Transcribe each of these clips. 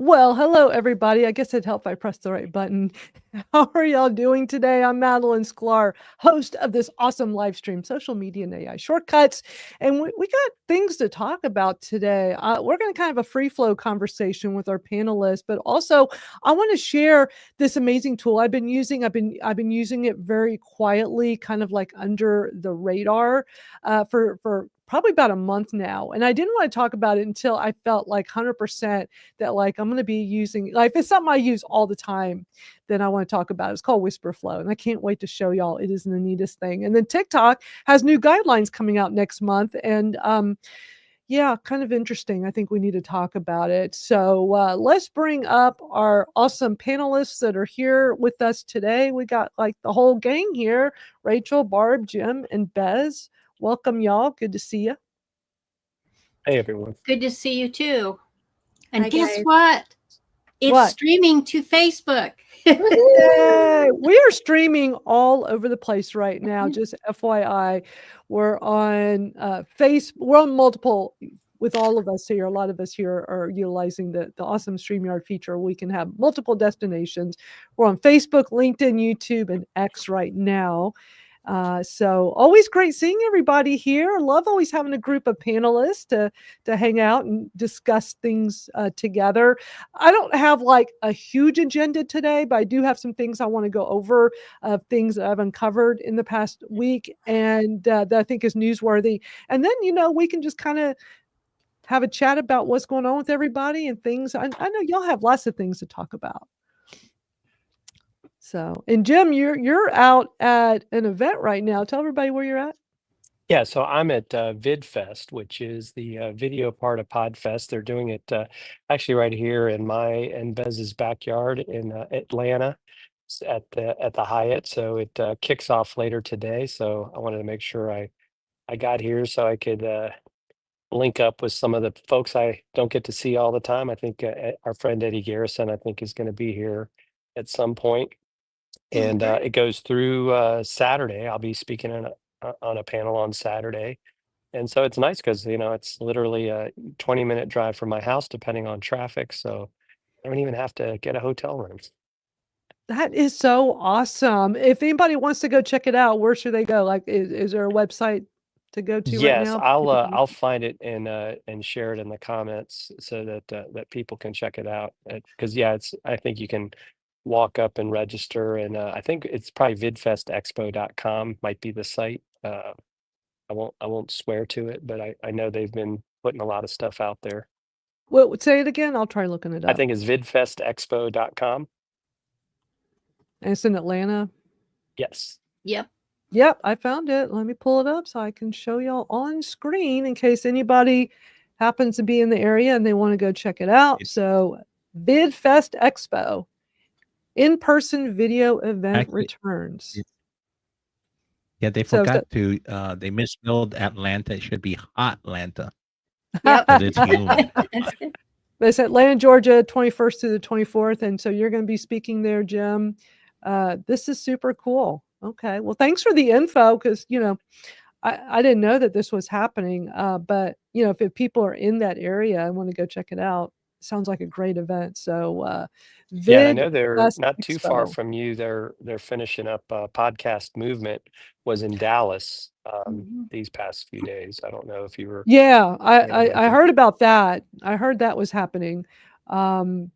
Well, hello everybody. I guess it'd help if I pressed the right button. How are y'all doing today? I'm Madeline Sklar, host of this awesome live stream, Social Media and AI Shortcuts. And we got things to talk about today. We're going to kind of a free flow conversation with our panelists, but also I want to share this amazing tool I've been using. I've been using it very quietly, kind of like under the radar, for probably about a month now. And I didn't want to talk about it until I felt like 100% that like I'm going to be using, like if it's something I use all the time, then I want to talk about it. It's called Wispr Flow, and I can't wait to show y'all. It is the neatest thing. And then TikTok has new guidelines coming out next month, and yeah, kind of interesting. I think we need to talk about it. So let's bring up our awesome panelists that are here with us today. We got like the whole gang here: Rachel, Barb, Jim, and Bez. Welcome, y'all. Good to see you. Hey, everyone. Good to see you too. And Hi, guess guys. what? It's What? streaming to Facebook. Yay! We are streaming all over the place right now. Just FYI, we're on we're on multiple with all of us here. A lot of us here are utilizing the awesome StreamYard feature. We can have multiple destinations. We're on Facebook, LinkedIn, YouTube, and X right now. So always great seeing everybody here. Love always having a group of panelists to hang out and discuss things together. I don't have like a huge agenda today, but I do have some things I want to go over, things that I've uncovered in the past week and that I think is newsworthy. And then, we can just kind of have a chat about what's going on with everybody and things. I know y'all have lots of things to talk about. So, and Jim, you're out at an event right now. Tell everybody where you're at. Yeah, so I'm at VidFest, which is the video part of PodFest. They're doing it actually right here in my and Bez's backyard in Atlanta at the Hyatt. So it kicks off later today. So I wanted to make sure I got here so I could link up with some of the folks I don't get to see all the time. I think our friend Eddie Garrison, I think, is going to be here at some point. And it goes through Saturday. I'll be speaking on a panel on Saturday. And so it's nice because, it's literally a 20-minute drive from my house, depending on traffic. So I don't even have to get a hotel room. That is so awesome. If anybody wants to go check it out, where should they go? Like, is there a website to go to right Yes, now? I'll find it and share it in the comments so that people can check it out. Because I think you can walk up and register, and I think it's probably vidfestexpo.com might be the site. I won't swear to it, but I know they've been putting a lot of stuff out there. Well, say it again. I'll try looking it up. I think it's vidfestexpo.com. And it's in Atlanta. Yes. Yep. Yep, I found it. Let me pull it up so I can show y'all on screen in case anybody happens to be in the area and they want to go check it out. So, VidFest Expo, in-person video event returns. Yeah, they forgot to they misspelled Atlanta. It should be Hot Atlanta. Yep. It's humid. But it's Atlanta, Georgia, 21st through the 24th. And so you're going to be speaking there, Jim. This is super cool. Okay. Well, thanks for the info because, I didn't know that this was happening. But, if people are in that area and want to go check it out, sounds like a great event. So, Yeah, I know they're Fest not too far Expo. from you. They're finishing up podcast movement was in Dallas these past few days. I don't know if you were. Yeah, Yeah, I heard about that. I heard that was happening. But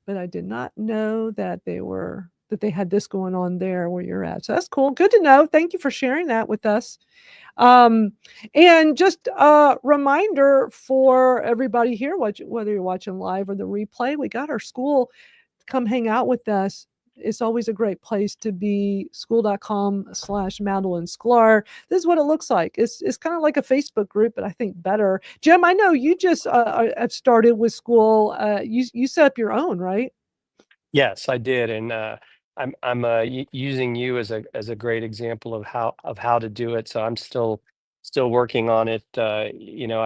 I did not know that they had this going on there where you're at. So that's cool. Good to know. Thank you for sharing that with us. And just a reminder for everybody here, whether you're watching live or the replay, we got our school. Come hang out with us. It's always a great place to be. School.com/Madeline Sklar. This is what it looks like. It's kind of like a Facebook group, but I think better. Jim, I know you just have started with school. You set up your own, right? Yes, I did, and I'm using you as a great example of how to do it. So I'm still working on it. I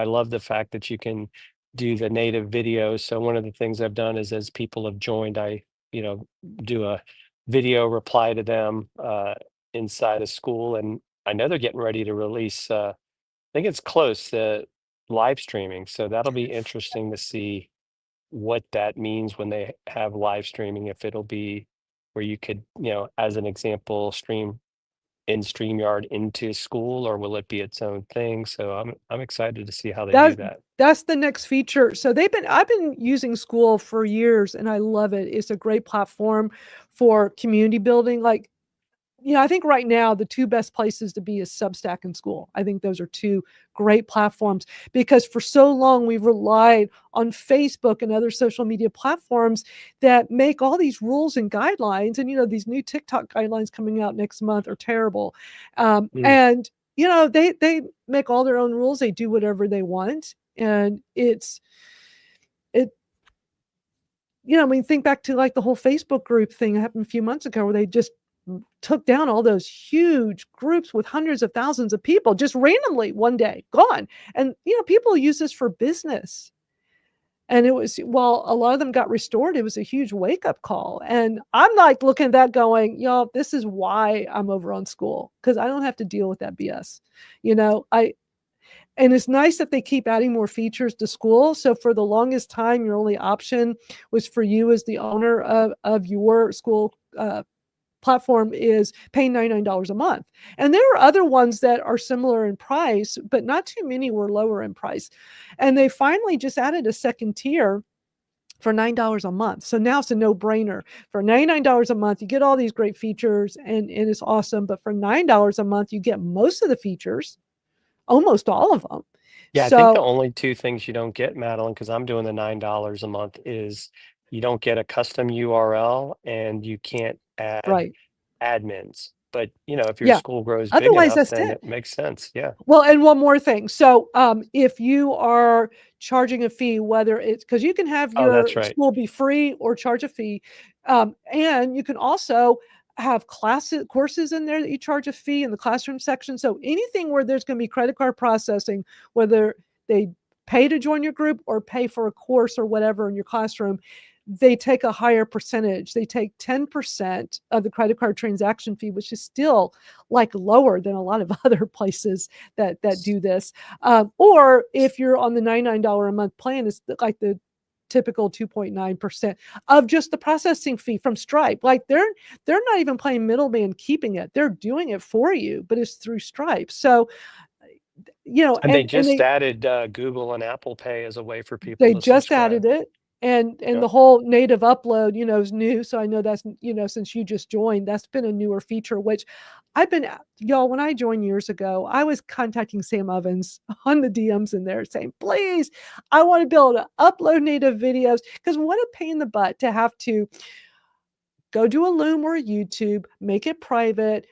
love the fact that you can do the native videos. So one of the things I've done is as people have joined, I do a video reply to them inside of school, and I know they're getting ready to release. I think it's close to live streaming, so that'll be interesting to see what that means when they have live streaming, if it'll be where you could, as an example, stream in StreamYard into school, or will it be its own thing? So I'm excited to see how they do that. That's the next feature. So I've been using SKOOL for years and I love it. It's a great platform for community building. Like, I think right now the two best places to be is Substack and SKOOL. I think those are two great platforms because for so long we've relied on Facebook and other social media platforms that make all these rules and guidelines. And, these new TikTok guidelines coming out next month are terrible. And, they make all their own rules. They do whatever they want. And think back to like the whole Facebook group thing that happened a few months ago where they just took down all those huge groups with hundreds of thousands of people just randomly one day, gone. And, people use this for business. And it was, while a lot of them got restored, it was a huge wake up call. And I'm like looking at that going, this is why I'm over on SKOOL, because I don't have to deal with that BS. And it's nice that they keep adding more features to SKOOL. So for the longest time, your only option was for you as the owner of your SKOOL platform is paying $99 a month. And there are other ones that are similar in price, but not too many were lower in price. And they finally just added a second tier for $9 a month. So now it's a no-brainer. For $99 a month, you get all these great features and it's awesome. But for $9 a month, you get most of the features, almost all of them. Yeah, I think the only two things you don't get, Madeline, because I'm doing the $9 a month, is you don't get a custom URL and you can't add admins. But if your school grows big enough, then it makes sense. Yeah. Well, and one more thing. So if you are charging a fee, whether it's because you can have your school be free or charge a fee, and you can also have courses in there that you charge a fee in the classroom section. So anything where there's going to be credit card processing, whether they pay to join your group or pay for a course or whatever in your classroom, they take a higher percentage. They take 10% of the credit card transaction fee, which is still like lower than a lot of other places that do this. Or if you're on the $99 a month plan, it's like the typical 2.9% of just the processing fee from Stripe. Like they're not even playing middleman keeping it. They're doing it for you, but it's through Stripe. So, and they just added Google and Apple Pay as a way for people to subscribe. Added it. And the whole native upload, is new. So I know that's, since you just joined, that's been a newer feature, which I've been, y'all, when I joined years ago, I was contacting Sam Ovens on the DMs in there saying, please, I want to be able to upload native videos, because what a pain in the butt to have to go do a Loom or a YouTube, make it private,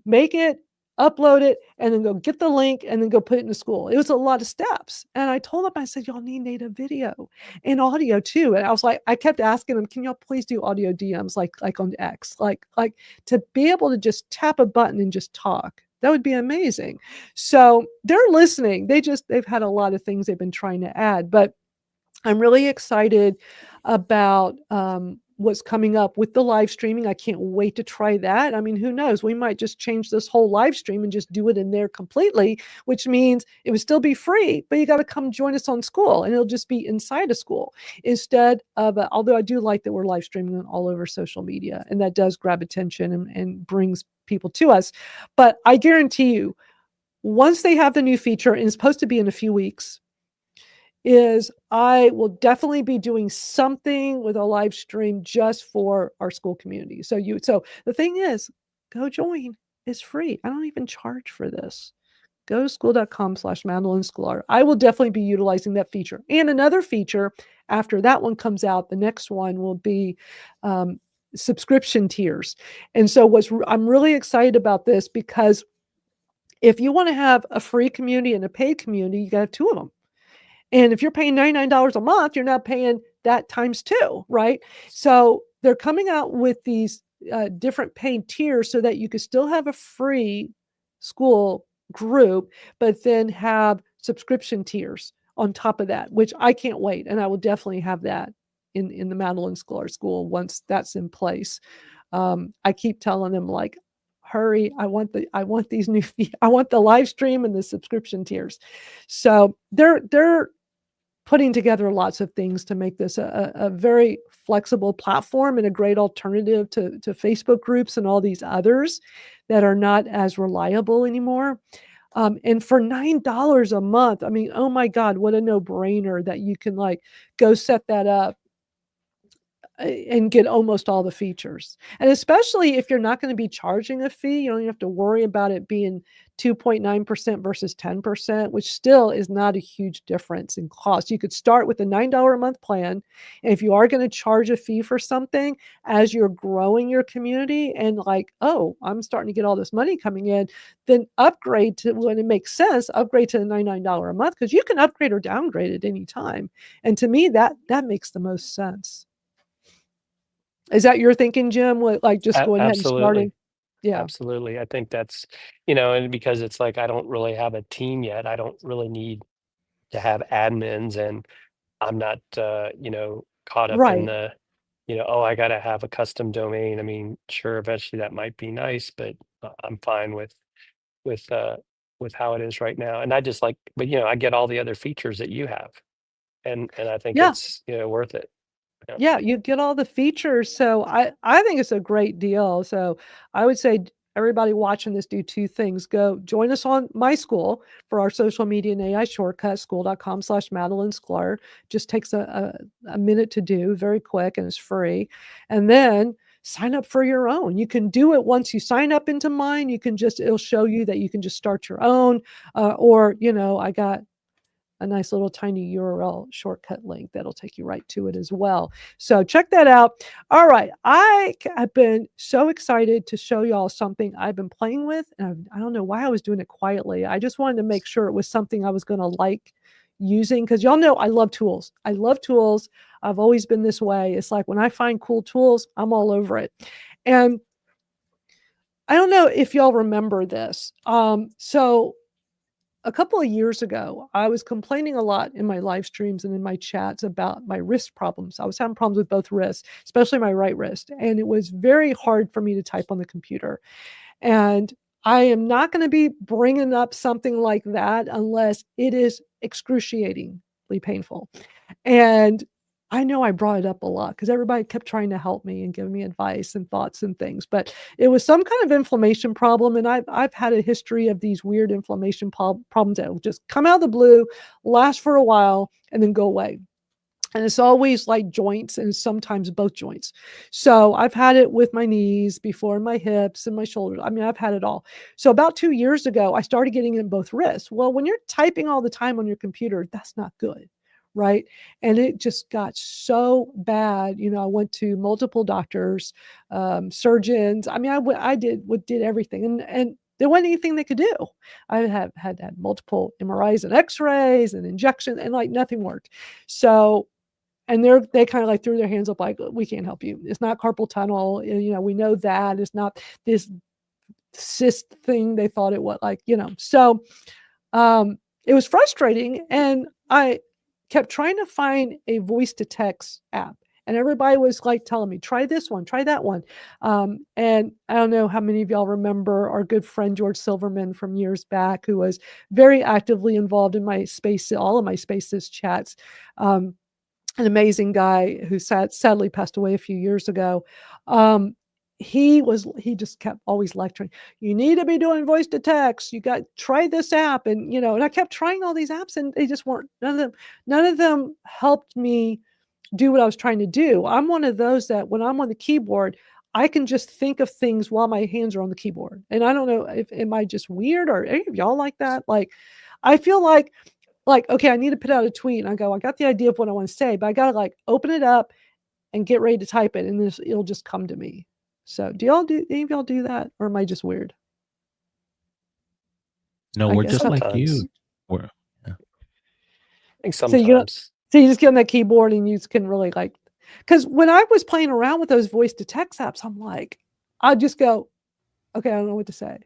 make it, upload it, and then go get the link and then go put it in the school. It was a lot of steps. And I told them, I said, y'all need native video and audio too. And I was like, I kept asking them, can y'all please do audio DMs like on X, like to be able to just tap a button and just talk. That would be amazing. So they're listening. They've had a lot of things they've been trying to add, but I'm really excited about what's coming up with the live streaming. I can't wait to try that. I mean, who knows? We might just change this whole live stream and just do it in there completely, which means it would still be free, but you got to come join us on SKOOL and it'll just be inside of SKOOL instead of, although I do like that we're live streaming all over social media and that does grab attention and brings people to us. But I guarantee you, once they have the new feature, and it's supposed to be in a few weeks, is I will definitely be doing something with a live stream just for our school community. So the thing is, go join. It's free. I don't even charge for this. Go to skool.com/Madeline Sklar. I will definitely be utilizing that feature. And another feature after that one comes out, the next one will be subscription tiers. And so I'm really excited about this, because if you want to have a free community and a paid community, you got to have two of them. And if you're paying $99 a month, you're not paying that times two, right? So they're coming out with these different paid tiers so that you can still have a free school group, but then have subscription tiers on top of that, which I can't wait. And I will definitely have that in the Madeline Sklar School once that's in place. I keep telling them, like, hurry, I want these new I want the live stream and the subscription tiers. So they're putting together lots of things to make this a very flexible platform and a great alternative to Facebook groups and all these others that are not as reliable anymore. And for $9 a month, I mean, oh my God, what a no-brainer that you can like go set that up and get almost all the features. And especially if you're not going to be charging a fee, you don't even have to worry about it being 2.9% versus 10%, which still is not a huge difference in cost. You could start with a $9 a month plan. And if you are going to charge a fee for something as you're growing your community and like, oh, I'm starting to get all this money coming in, then upgrade to, when it makes sense, upgrade to the $99 a month, because you can upgrade or downgrade at any time. And to me, that makes the most sense. Is that your thinking, Jim? Like just going ahead and starting? Absolutely. Yeah. Absolutely. I think that's, and because it's like I don't really have a team yet. I don't really need to have admins, and I'm not caught up in Right. the, oh, I gotta have a custom domain. I mean, sure, eventually that might be nice, but I'm fine with uh with how it is right now. And I just like, but I get all the other features that you have. And I think Yeah. it's worth it. Yeah. Yeah, you get all the features. So I think it's a great deal. So I would say everybody watching this, do two things. Go join us on my school for our social media and AI shortcut, school.com/Madeline Sklar. Just takes a minute to do, very quick, and it's free. And then sign up for your own. You can do it once you sign up into mine. You can just, it'll show you that you can just start your own. Or, I got a nice little tiny URL shortcut link that'll take you right to it as well. So check that out. All right. I have been so excited to show y'all something I've been playing with. And I don't know why I was doing it quietly. I just wanted to make sure it was something I was going to like using, because y'all know I love tools. I love tools. I've always been this way. It's like when I find cool tools, I'm all over it. And I don't know if y'all remember this. So a couple of years ago, I was complaining a lot in my live streams and in my chats about my wrist problems. I was having problems with both wrists, especially my right wrist. And it was very hard for me to type on the computer. And I am not going to be bringing up something like that unless it is excruciatingly painful. And I know I brought it up a lot because everybody kept trying to help me and give me advice and thoughts and things, but it was some kind of inflammation problem. And I've had a history of these weird inflammation problems that will just come out of the blue, last for a while, and then go away. And it's always like joints and sometimes both joints. So I've had it with my knees before, my hips and my shoulders. I mean, I've had it all. So about 2 years ago, I started getting it in both wrists. Well, when you're typing all the time on your computer, that's not good. Right. And it just got so bad. I went to multiple doctors, surgeons. I mean, I did everything. And there wasn't anything they could do. I had multiple MRIs and x-rays and injections, and like nothing worked. So, and they kind of like threw their hands up like, we can't help you. It's not carpal tunnel. We know that it's not this cyst thing they thought it was, like, so it was frustrating. And I kept trying to find a voice to text app. And everybody was like telling me, try this one, try that one. And I don't know how many of y'all remember our good friend George Silverman from years back, who was very actively involved in my space, all of my Spaces chats. An amazing guy who sadly passed away a few years ago. He just kept always lecturing, you need to be doing voice to text. You got try this app. And, and I kept trying all these apps and they just weren't, none of them helped me do what I was trying to do. I'm one of those that when I'm on the keyboard, I can just think of things while my hands are on the keyboard. And I don't know am I just weird or any of y'all like that? Like, I feel like, okay, I need to put out a tweet and I go, I got the idea of what I want to say, but I got to like open it up and get ready to type it. And then it'll just come to me. So any of y'all do that? Or am I just weird? No, we're just like you. Sometimes. We're, I think sometimes. So you just get on that keyboard and you can really like, because when I was playing around with those voice to text apps, I'm like, I'd just go, okay, I don't know what to say.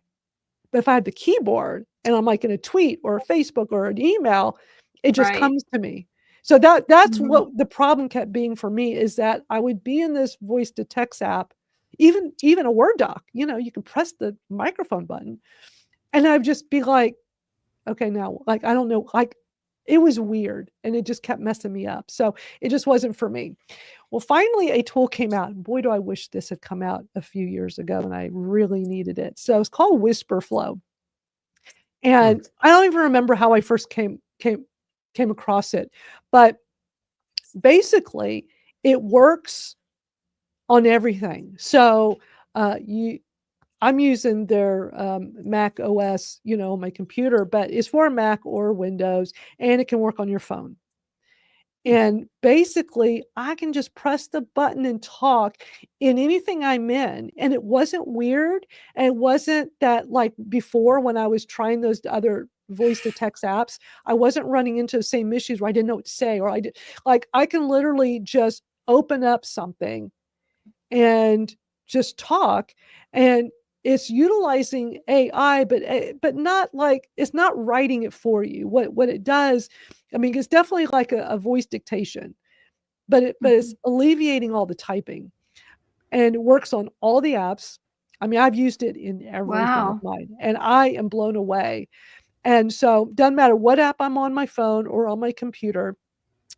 But if I had the keyboard and I'm like in a tweet or a Facebook or an email, it just comes to me. So that's what the problem kept being for me, is that I would be in this voice to text app, even a Word doc, you can press the microphone button and I'd just be like, okay, now, like, I don't know, like it was weird and it just kept messing me up. So it just wasn't for me. Well, finally a tool came out. And boy, do I wish this had come out a few years ago and I really needed it. So it's called Wispr Flow. And I don't even remember how I first came across it, but basically it works on everything. So I'm using their Mac OS, on my computer, but it's for Mac or Windows, and it can work on your phone. And basically, I can just press the button and talk in anything I'm in. And it wasn't weird. And it wasn't that like before when I was trying those other voice to text apps, I wasn't running into the same issues where I didn't know what to say, or I can literally just open up something and just talk, and it's utilizing AI, but not like it's not writing it for you. What it does, I mean, it's definitely like a voice dictation, but it's alleviating all the typing, and it works on all the apps. I mean, I've used it in everything of mine, and I am blown away. And so, doesn't matter what app I'm on my phone or on my computer.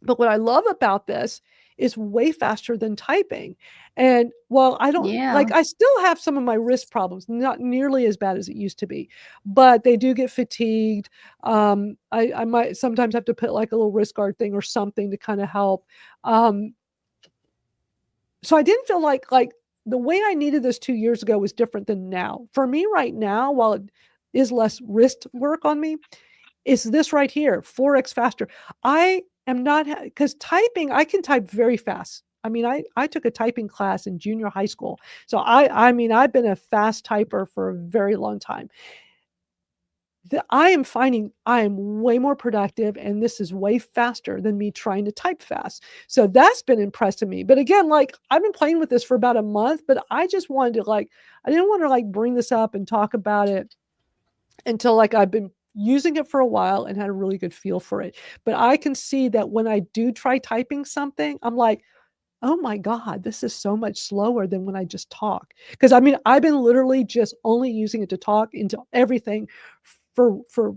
But what I love about this is way faster than typing. And while I don't I still have some of my wrist problems, not nearly as bad as it used to be, but they do get fatigued. I might sometimes have to put like a little wrist guard thing or something to kind of help. So I didn't feel like the way I needed this 2 years ago was different than now. For me right now, while it is less wrist work on me, is this right here, 4x faster. I am not, because typing, I can type very fast. I mean, I took a typing class in junior high school. So I mean, I've been a fast typer for a very long time. I am finding I am way more productive, and this is way faster than me trying to type fast. So that's been impressing me. But again, like I've been playing with this for about a month, but I just wanted to I didn't want to bring this up and talk about it until I've been using it for a while and had a really good feel for it. But I can see that when I do try typing something, I'm like, oh my God, this is so much slower than when I just talk. Because I mean, I've been literally just only using it to talk into everything for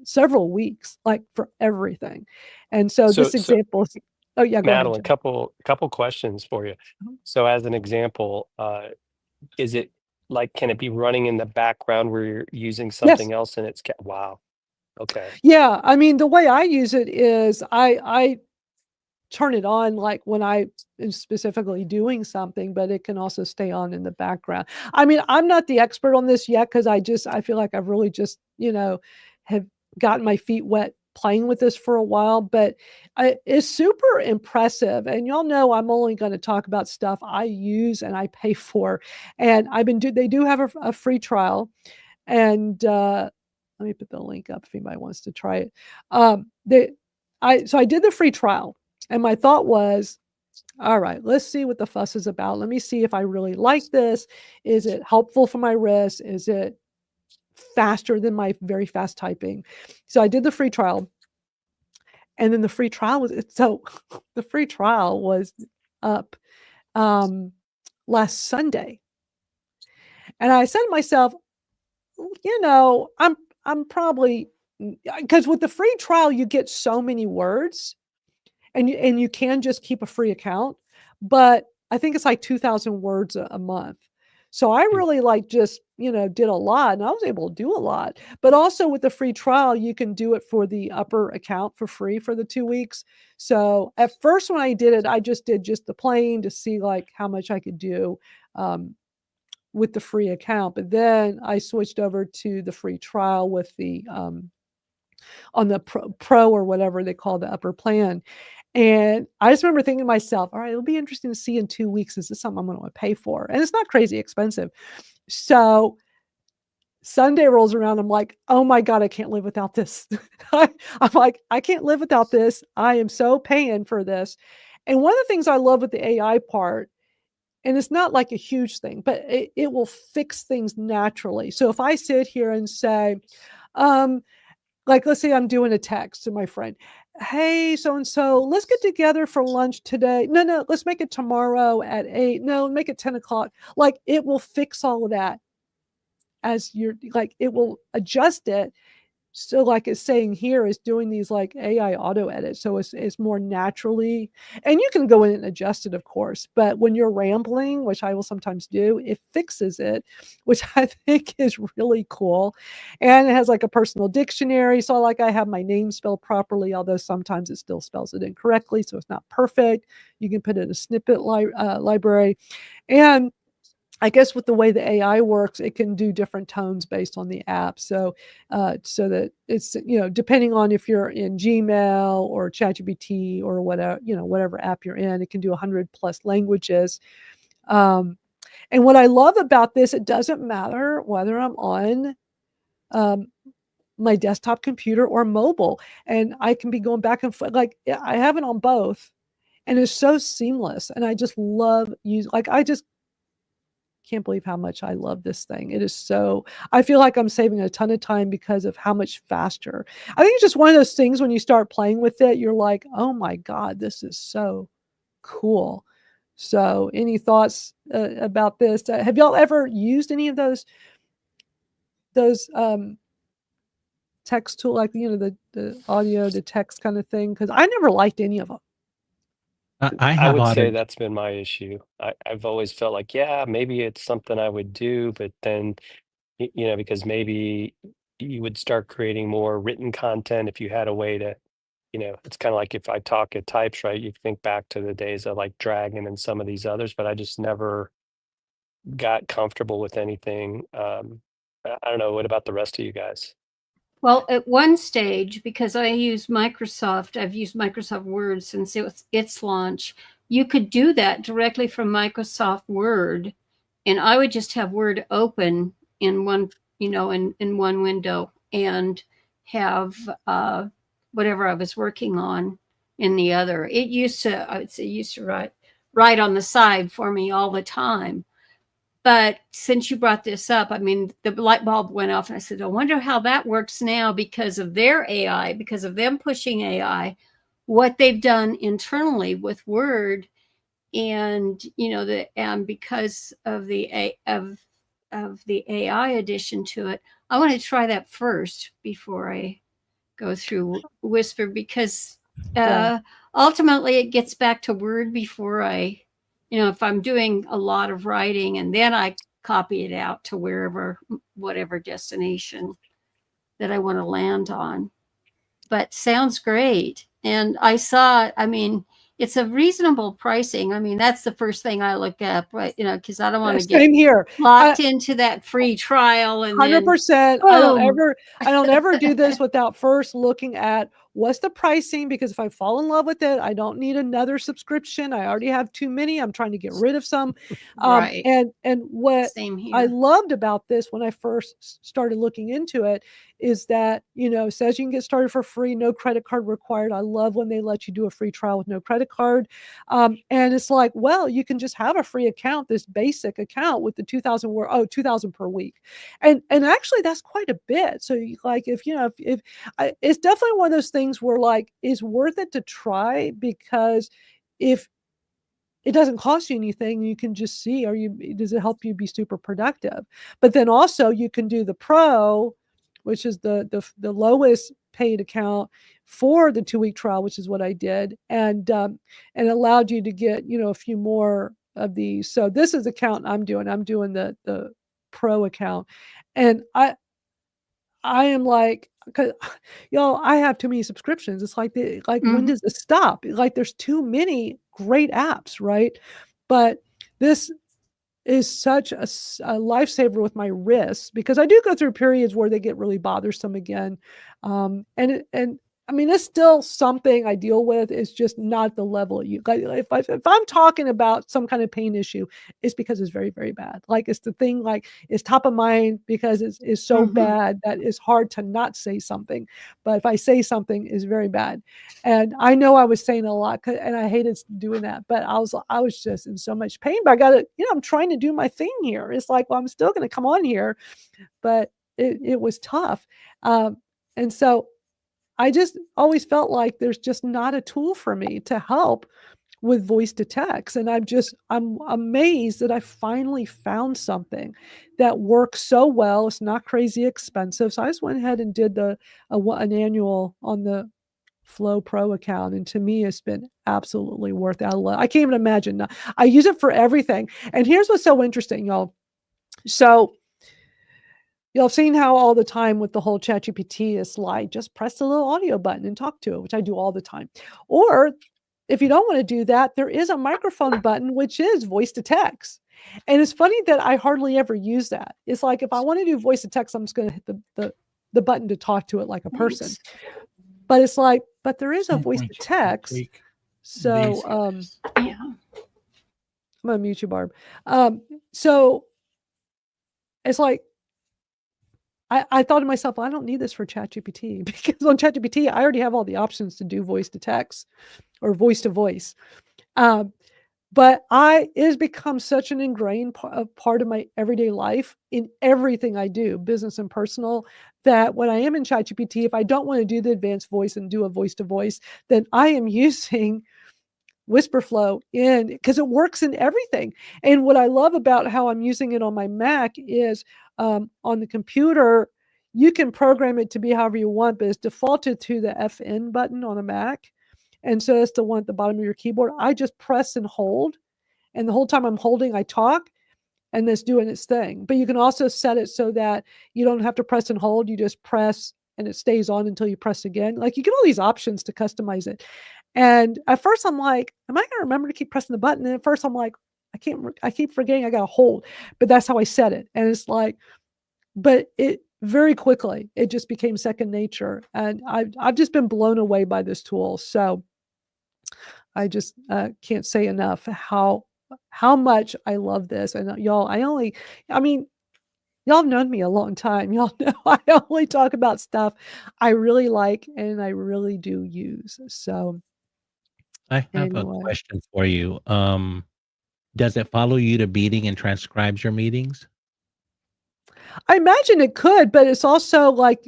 several weeks, for everything. And so this example is, oh yeah, go Madeline, ahead. couple questions for you. So as an example, is it can it be running in the background where you're using something else and it's wow. Okay. Yeah, I mean, the way I use it is I turn it on when I am specifically doing something, but it can also stay on in the background. I mean, I'm not the expert on this yet because I feel like I've really just, have gotten my feet wet playing with this for a while, but it's super impressive. And y'all know I'm only going to talk about stuff I use and I pay for. And they do have a free trial. And let me put the link up if anybody wants to try it. So I did the free trial, and my thought was, all right, let's see what the fuss is about. Let me see if I really like this. Is it helpful for my wrist? Is it faster than my very fast typing? So I did the free trial, and then the free trial was up last Sunday, and I said to myself, I'm probably, because with the free trial you get so many words, and you can just keep a free account, but I think it's 2,000 words a month. So I really just, did a lot, and I was able to do a lot. But also with the free trial, you can do it for the upper account for free for the 2 weeks. So at first when I did it, I just did the plain to see how much I could do with the free account. But then I switched over to the free trial with the on the pro or whatever they call the upper plan. And I just remember thinking to myself, all right, it'll be interesting to see in 2 weeks, is this something I'm going to pay for? And it's not crazy expensive. So Sunday rolls around. I'm like, oh my God, I can't live without this. I'm like, I can't live without this. I am so paying for this. And one of the things I love with the AI part, and it's not a huge thing, but it will fix things naturally. So if I sit here and say, let's say I'm doing a text to my friend, hey, so-and-so, let's get together for lunch today. No, let's make it tomorrow at 8. No, make it 10 o'clock. It will fix all of that as it will adjust it So like it's saying here is doing these like AI auto edits. So it's more naturally, and you can go in and adjust it, of course, but when you're rambling, which I will sometimes do, it fixes it, which I think is really cool. And it has like a personal dictionary. So like I have my name spelled properly, although sometimes it still spells it incorrectly. So it's not perfect. You can put it in a snippet library. And I guess with the way the AI works, it can do different tones based on the app. So, so that it's, depending on if you're in Gmail or ChatGPT or whatever, whatever app you're in, it can do 100+ languages. And what I love about this, it doesn't matter whether I'm on my desktop computer or mobile, and I can be going back and forth. Like I have it on both, and it's so seamless. And I just love I just can't believe how much I love this thing. It is so, I feel like I'm saving a ton of time because of how much faster. I think it's just one of those things when you start playing with it, you're like, oh my God, this is so cool. So any thoughts about this? Have y'all ever used any of those text tool, like, the audio to text kind of thing? Because I never liked any of them. I I have would say audited. that's been my issue. I've always felt like, yeah, maybe it's something I would do, but then, because maybe you would start creating more written content if you had a way to, it's kind of like if I talk at types, right? You think back to the days of like Dragon and some of these others, but I just never got comfortable with anything. I don't know. What about the rest of you guys? Well, at one stage, because I've used Microsoft Word since its launch, you could do that directly from Microsoft Word, and I would just have Word open in one, in one window, and have whatever I was working on in the other. It used to write on the side for me all the time. But since you brought this up, I mean, the light bulb went off, and I said, I wonder how that works now because of their AI, because of them pushing AI, what they've done internally with Word, and and because of the AI addition to it. I want to try that first before I go through Wispr, because Yeah. ultimately it gets back to Word before if I'm doing a lot of writing, and then I copy it out to whatever destination that I want to land on. But sounds great. And I mean, it's a reasonable pricing. I mean, that's the first thing I look at, but because I don't want to get Same here. locked into that free trial and then 100%. boom. I don't ever do this without first looking at what's the pricing, because if I fall in love with it, I don't need another subscription. I already have too many. I'm trying to get rid of some. Right. And what Same I here. loved about this when I first started looking into it is that, it says you can get started for free, no credit card required. I love when they let you do a free trial with no credit card. And it's like, well, you can just have a free account, this basic account with the 2,000 per week. And actually that's quite a bit. So like, if it's definitely one of those things where like, it's worth it to try, because if it doesn't cost you anything, you can just see, does it help you be super productive? But then also you can do the pro, which is the lowest paid account for the 2-week trial, which is what I did, and allowed you to get, a few more of these. So this is the account I'm doing. I'm doing the pro account, and I am like, 'cause y'all, I have too many subscriptions. It's like when does it stop? Like there's too many great apps, right? But this is such a lifesaver with my wrists, because I do go through periods where they get really bothersome again. And I mean, it's still something I deal with. It's just not the level you like. If I'm talking about some kind of pain issue, it's because it's very, very bad. Like it's the thing, like it's top of mind because it's so bad that it's hard to not say something. But if I say something, it's very bad. And I know I was saying a lot, and I hated doing that, but I was just in so much pain. But I got to, I'm trying to do my thing here. It's like, well, I'm still going to come on here, but it was tough. And so I just always felt like there's just not a tool for me to help with voice to text. And I'm amazed that I finally found something that works so well. It's not crazy expensive. So I just went ahead and did an annual on the Flow Pro account. And to me, it's been absolutely worth it. I can't even imagine. I use it for everything. And here's what's so interesting, y'all. So you'll have seen how all the time with the whole ChatGPT is like, just press the little audio button and talk to it, which I do all the time. Or if you don't want to do that, there is a microphone button, which is voice to text. And it's funny that I hardly ever use that. It's like, if I want to do voice to text, I'm just going to hit the button to talk to it like a person. Nice. But it's like, but there is a voice to text. So Yeah. I'm going to mute you, Barb. So it's like, I thought to myself, I don't need this for ChatGPT, because on ChatGPT, I already have all the options to do voice to text or voice to voice. But it has become such an ingrained part of my everyday life in everything I do, business and personal, that when I am in ChatGPT, if I don't want to do the advanced voice and do a voice to voice, then I am using Wispr Flow because it works in everything. And what I love about how I'm using it on my Mac is on the computer, you can program it to be however you want, but it's defaulted to the FN button on a Mac. And so it's the one at the bottom of your keyboard. I just press and hold. And the whole time I'm holding, I talk, and it's doing its thing. But you can also set it so that you don't have to press and hold. You just press and it stays on until you press again. Like, you get all these options to customize it. And at first I'm like, am I going to remember to keep pressing the button? And at first I'm like, I keep forgetting I got to hold, but that's how I set it. And it's like, but it very quickly, it just became second nature. And I've just been blown away by this tool. So I just can't say enough how much I love this. And y'all, y'all have known me a long time. Y'all know I only talk about stuff I really like and I really do use. So I have a anyway. question for you. Does it follow you to meeting and transcribes your meetings? I imagine it could, but it's also like,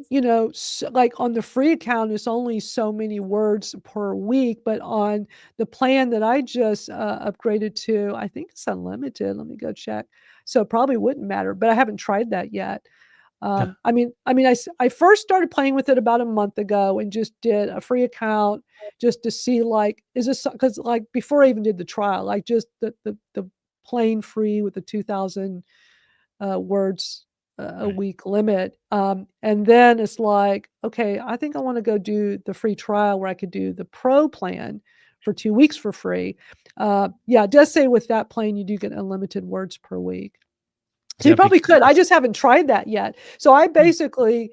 like on the free account, it's only so many words per week. But on the plan that I just upgraded to, I think it's unlimited. Let me go check. So it probably wouldn't matter, but I haven't tried that yet. Yeah. I first started playing with it about a month ago and just did a free account just to see, like, is this, because like before I even did the trial, like just the plain free with the 2,000 words a Right. week limit. And then it's like, okay, I think I want to go do the free trial where I could do the pro plan for 2 weeks for free. Yeah, it does say with that plan, you do get unlimited words per week. So Yeah, you probably could. I because just haven't tried that yet. So I basically,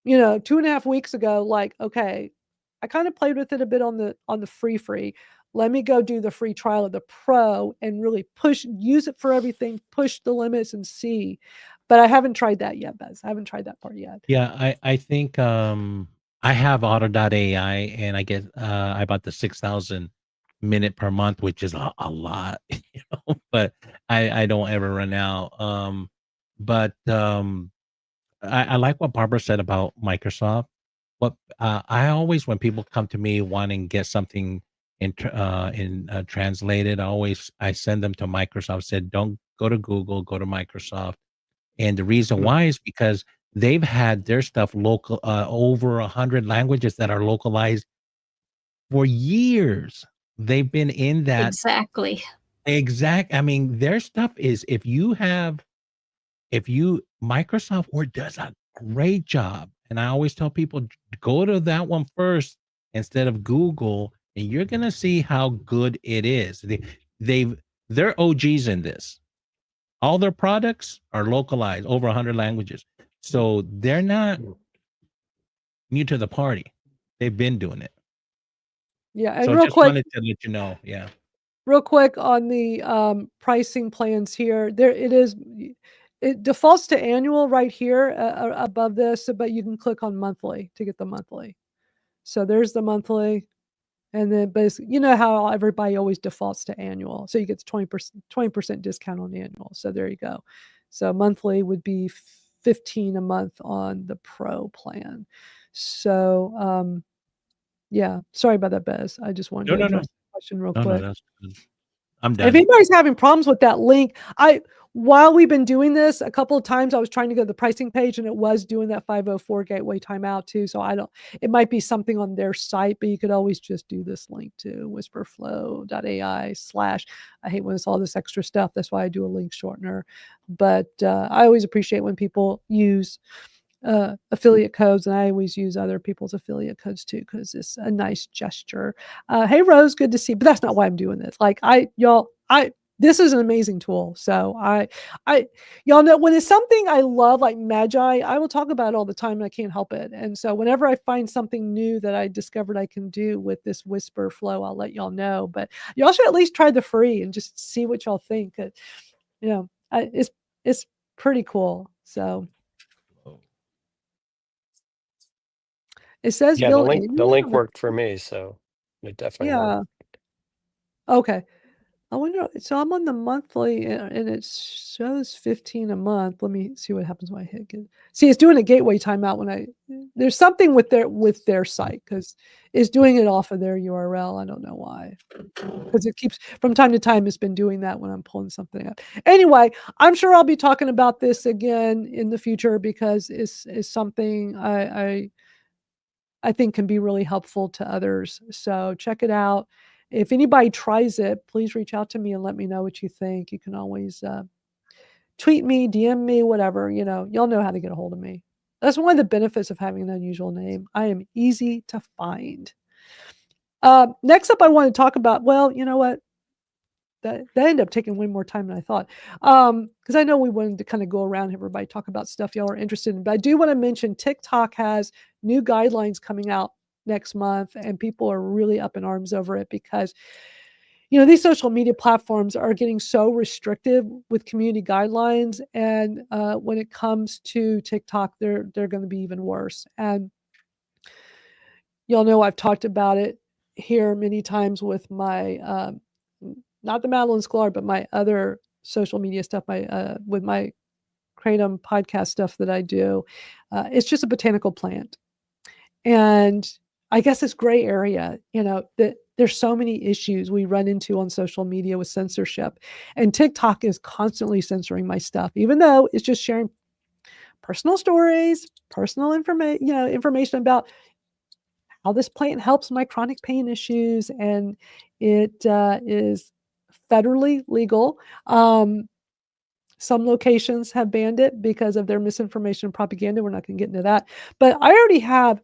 2.5 weeks ago, like, okay, I kind of played with it a bit on the free. Let me go do the free trial of the pro and really use it for everything, push the limits and see. But I haven't tried that yet, Bez. I haven't tried that part yet. yeah, I think I have Auto.ai and I get I bought the 6,000 minute per month, which is a lot, but I don't ever run out. But I like what Barbara said about Microsoft. What I always, when people come to me wanting to get something translated, I send them to Microsoft. Said, don't go to Google, go to Microsoft. And the reason why is because they've had their stuff local over 100 languages that are localized for years. They've been in that Exactly. exact. I mean, their stuff is Microsoft Word does a great job. And I always tell people, go to that one first instead of Google, and you're gonna see how good it is. They're OGs in this. All their products are localized over 100 languages. So they're not new to the party. They've been doing it. Yeah, and So I just wanted to let you know. Yeah. real quick on the pricing plans here, it defaults to annual right here above this, but you can click on monthly to get the monthly. So there's the monthly. And then basically, you know how everybody always defaults to annual. So you get the 20% discount on annual. So there you go. So monthly would be $15 a month on the pro plan. So yeah, sorry about that, Bez. I just wanted to address the question real No, quick. that's good. I'm If done. anybody's having problems with that link, while we've been doing this, a couple of times I was trying to go to the pricing page and it was doing that 504 gateway timeout too. So it might be something on their site, but you could always just do this link to whisperflow.ai/ I hate when it's all this extra stuff. That's why I do a link shortener. But I always appreciate when people use affiliate codes, and I always use other people's affiliate codes too, because it's a nice gesture. Hey Rose, good to see you. But that's not why I'm doing this. Like this is an amazing tool. So y'all know when it's something I love, like Magi, I will talk about it all the time and I can't help it. And so whenever I find something new that I discovered I can do with this Wispr flow, I'll let y'all know. But y'all should at least try the free and just see what y'all think. It's pretty cool. So it says Yeah, Bill the link worked for me, so it definitely worked. Okay. I wonder. So I'm on the monthly, and it shows 15 a month. Let me see what happens when I hit. See, it's doing a gateway timeout when there's something with their site, because it's doing it off of their URL. I don't know why, because it keeps from time to time. It's been doing that when I'm pulling something up. Anyway, I'm sure I'll be talking about this again in the future, because it's something I think can be really helpful to others. So check it out. If anybody tries it, please reach out to me and let me know what you think. You can always tweet me, DM me, whatever. Y'all know how to get a hold of me. That's one of the benefits of having an unusual name. I am easy to find. Next up, I want to talk about, well, you know what? That ended up taking way more time than I thought. Because I know we wanted to kind of go around, everybody talk about stuff y'all are interested in. But I do want to mention TikTok has new guidelines coming out next month, and people are really up in arms over it, because these social media platforms are getting so restrictive with community guidelines, and when it comes to TikTok, they're going to be even worse. And y'all know I've talked about it here many times with my not the Madeline Sklar, but my other social media stuff, with my Kratom podcast stuff that I do. It's just a botanical plant. And I guess this gray area, that there's so many issues we run into on social media with censorship. And TikTok is constantly censoring my stuff, even though it's just sharing personal stories, personal information about how this plant helps my chronic pain issues. And it is federally legal. Some locations have banned it because of their misinformation and propaganda. We're not going to get into that. But I already have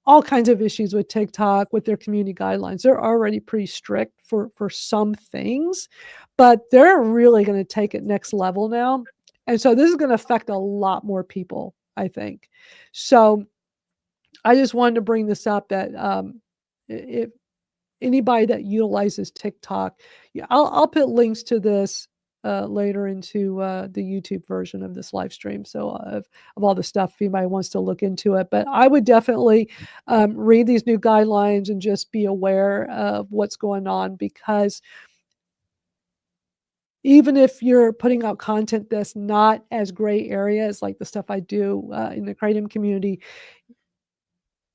all kinds of issues with TikTok, with their community guidelines. They're already pretty strict for some things, but they're really going to take it next level now. And so this is going to affect a lot more people, I think. So I just wanted to bring this up, that if anybody that utilizes TikTok, I'll put links to this later into the YouTube version of this live stream. So of all the stuff, if anybody wants to look into it. But I would definitely read these new guidelines and just be aware of what's going on, because even if you're putting out content that's not as gray areas like the stuff I do in the Kratom community,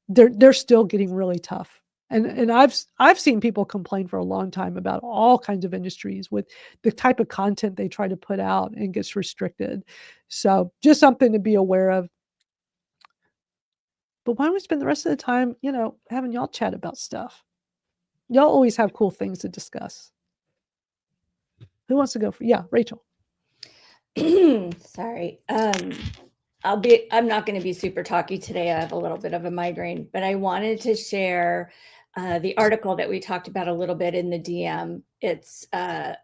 they're still getting really tough. And I've seen people complain for a long time about all kinds of industries with the type of content they try to put out and gets restricted. So just something to be aware of. But why don't we spend the rest of the time, having y'all chat about stuff? Y'all always have cool things to discuss. Who wants to go? Yeah, Rachel. Sorry. I'm not going to be super talky today. I have a little bit of a migraine, but I wanted to share the article that we talked about a little bit in the DM. It's an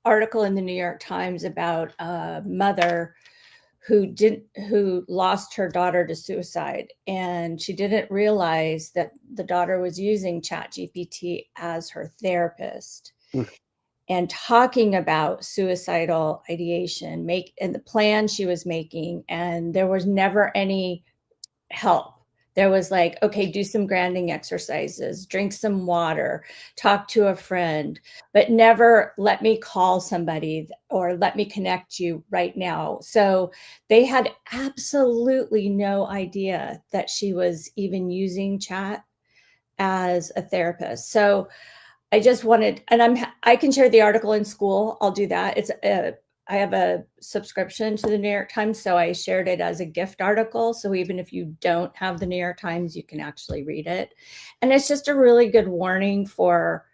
article in the New York Times about a mother who lost her daughter to suicide, and she didn't realize that the daughter was using ChatGPT as her therapist. And talking about suicidal ideation, and the plan she was making, and there was never any help. There was like, okay, do some grounding exercises, drink some water, talk to a friend, but never let me call somebody or let me connect you right now. So they had absolutely no idea that she was even using chat as a therapist. So I just wanted, and I can share the article in school. I'll do that. I have a subscription to the New York Times, so I shared it as a gift article. So even if you don't have the New York Times, you can actually read it. And it's just a really good warning for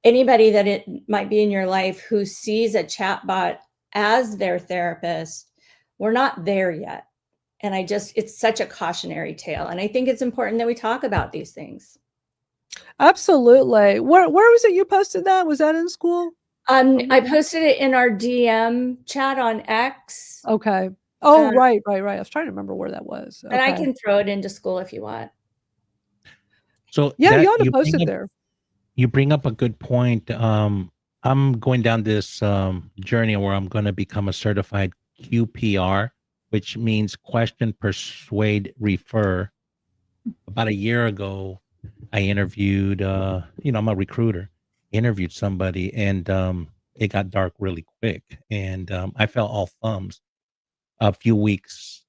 anybody that it might be in your life who sees a chatbot as their therapist. We're not there yet. And it's such a cautionary tale. And I think it's important that we talk about these things. Absolutely. Where was it you posted that? Was that in school? I posted it in our DM chat on X. Okay. Oh, right. I was trying to remember where that was. And I Okay. can throw it into school if you want. So Yeah, you ought to post it there. You bring up a good point. I'm going down this journey where I'm going to become a certified QPR, which means question, persuade, refer. About a year ago, I interviewed, I'm a recruiter, interviewed somebody, and it got dark really quick. And I felt all thumbs. A few weeks,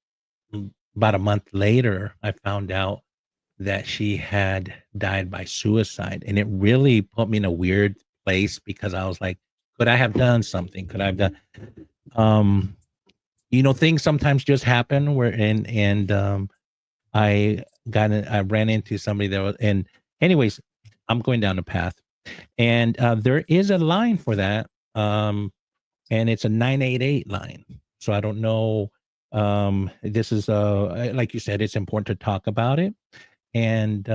about a month later, I found out that she had died by suicide. And it really put me in a weird place because I was like, could I have done something? Could I have done, things sometimes just happen I ran into somebody that was, and anyways, I'm going down the path, and there is a line for that. And it's a 988 line. So I don't know. This is like you said, it's important to talk about it. And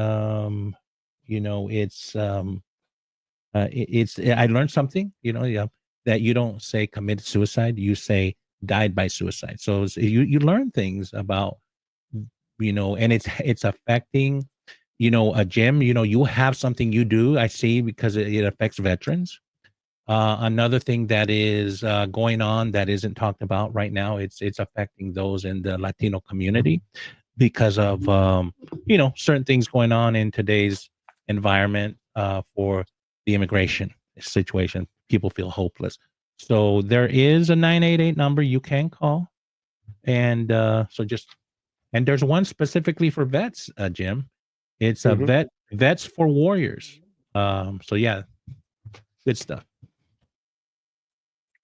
it's I learned something, that you don't say committed suicide, you say died by suicide. So you learn things about, and it's affecting, a gym, you have something you do, I see, because it affects veterans. Another thing that is going on that isn't talked about right now, it's affecting those in the Latino community because of certain things going on in today's environment for the immigration situation. People feel hopeless. So there is a 988 number you can call. And and there's one specifically for vets, Jim. It's a Vets for Warriors. So yeah, good stuff.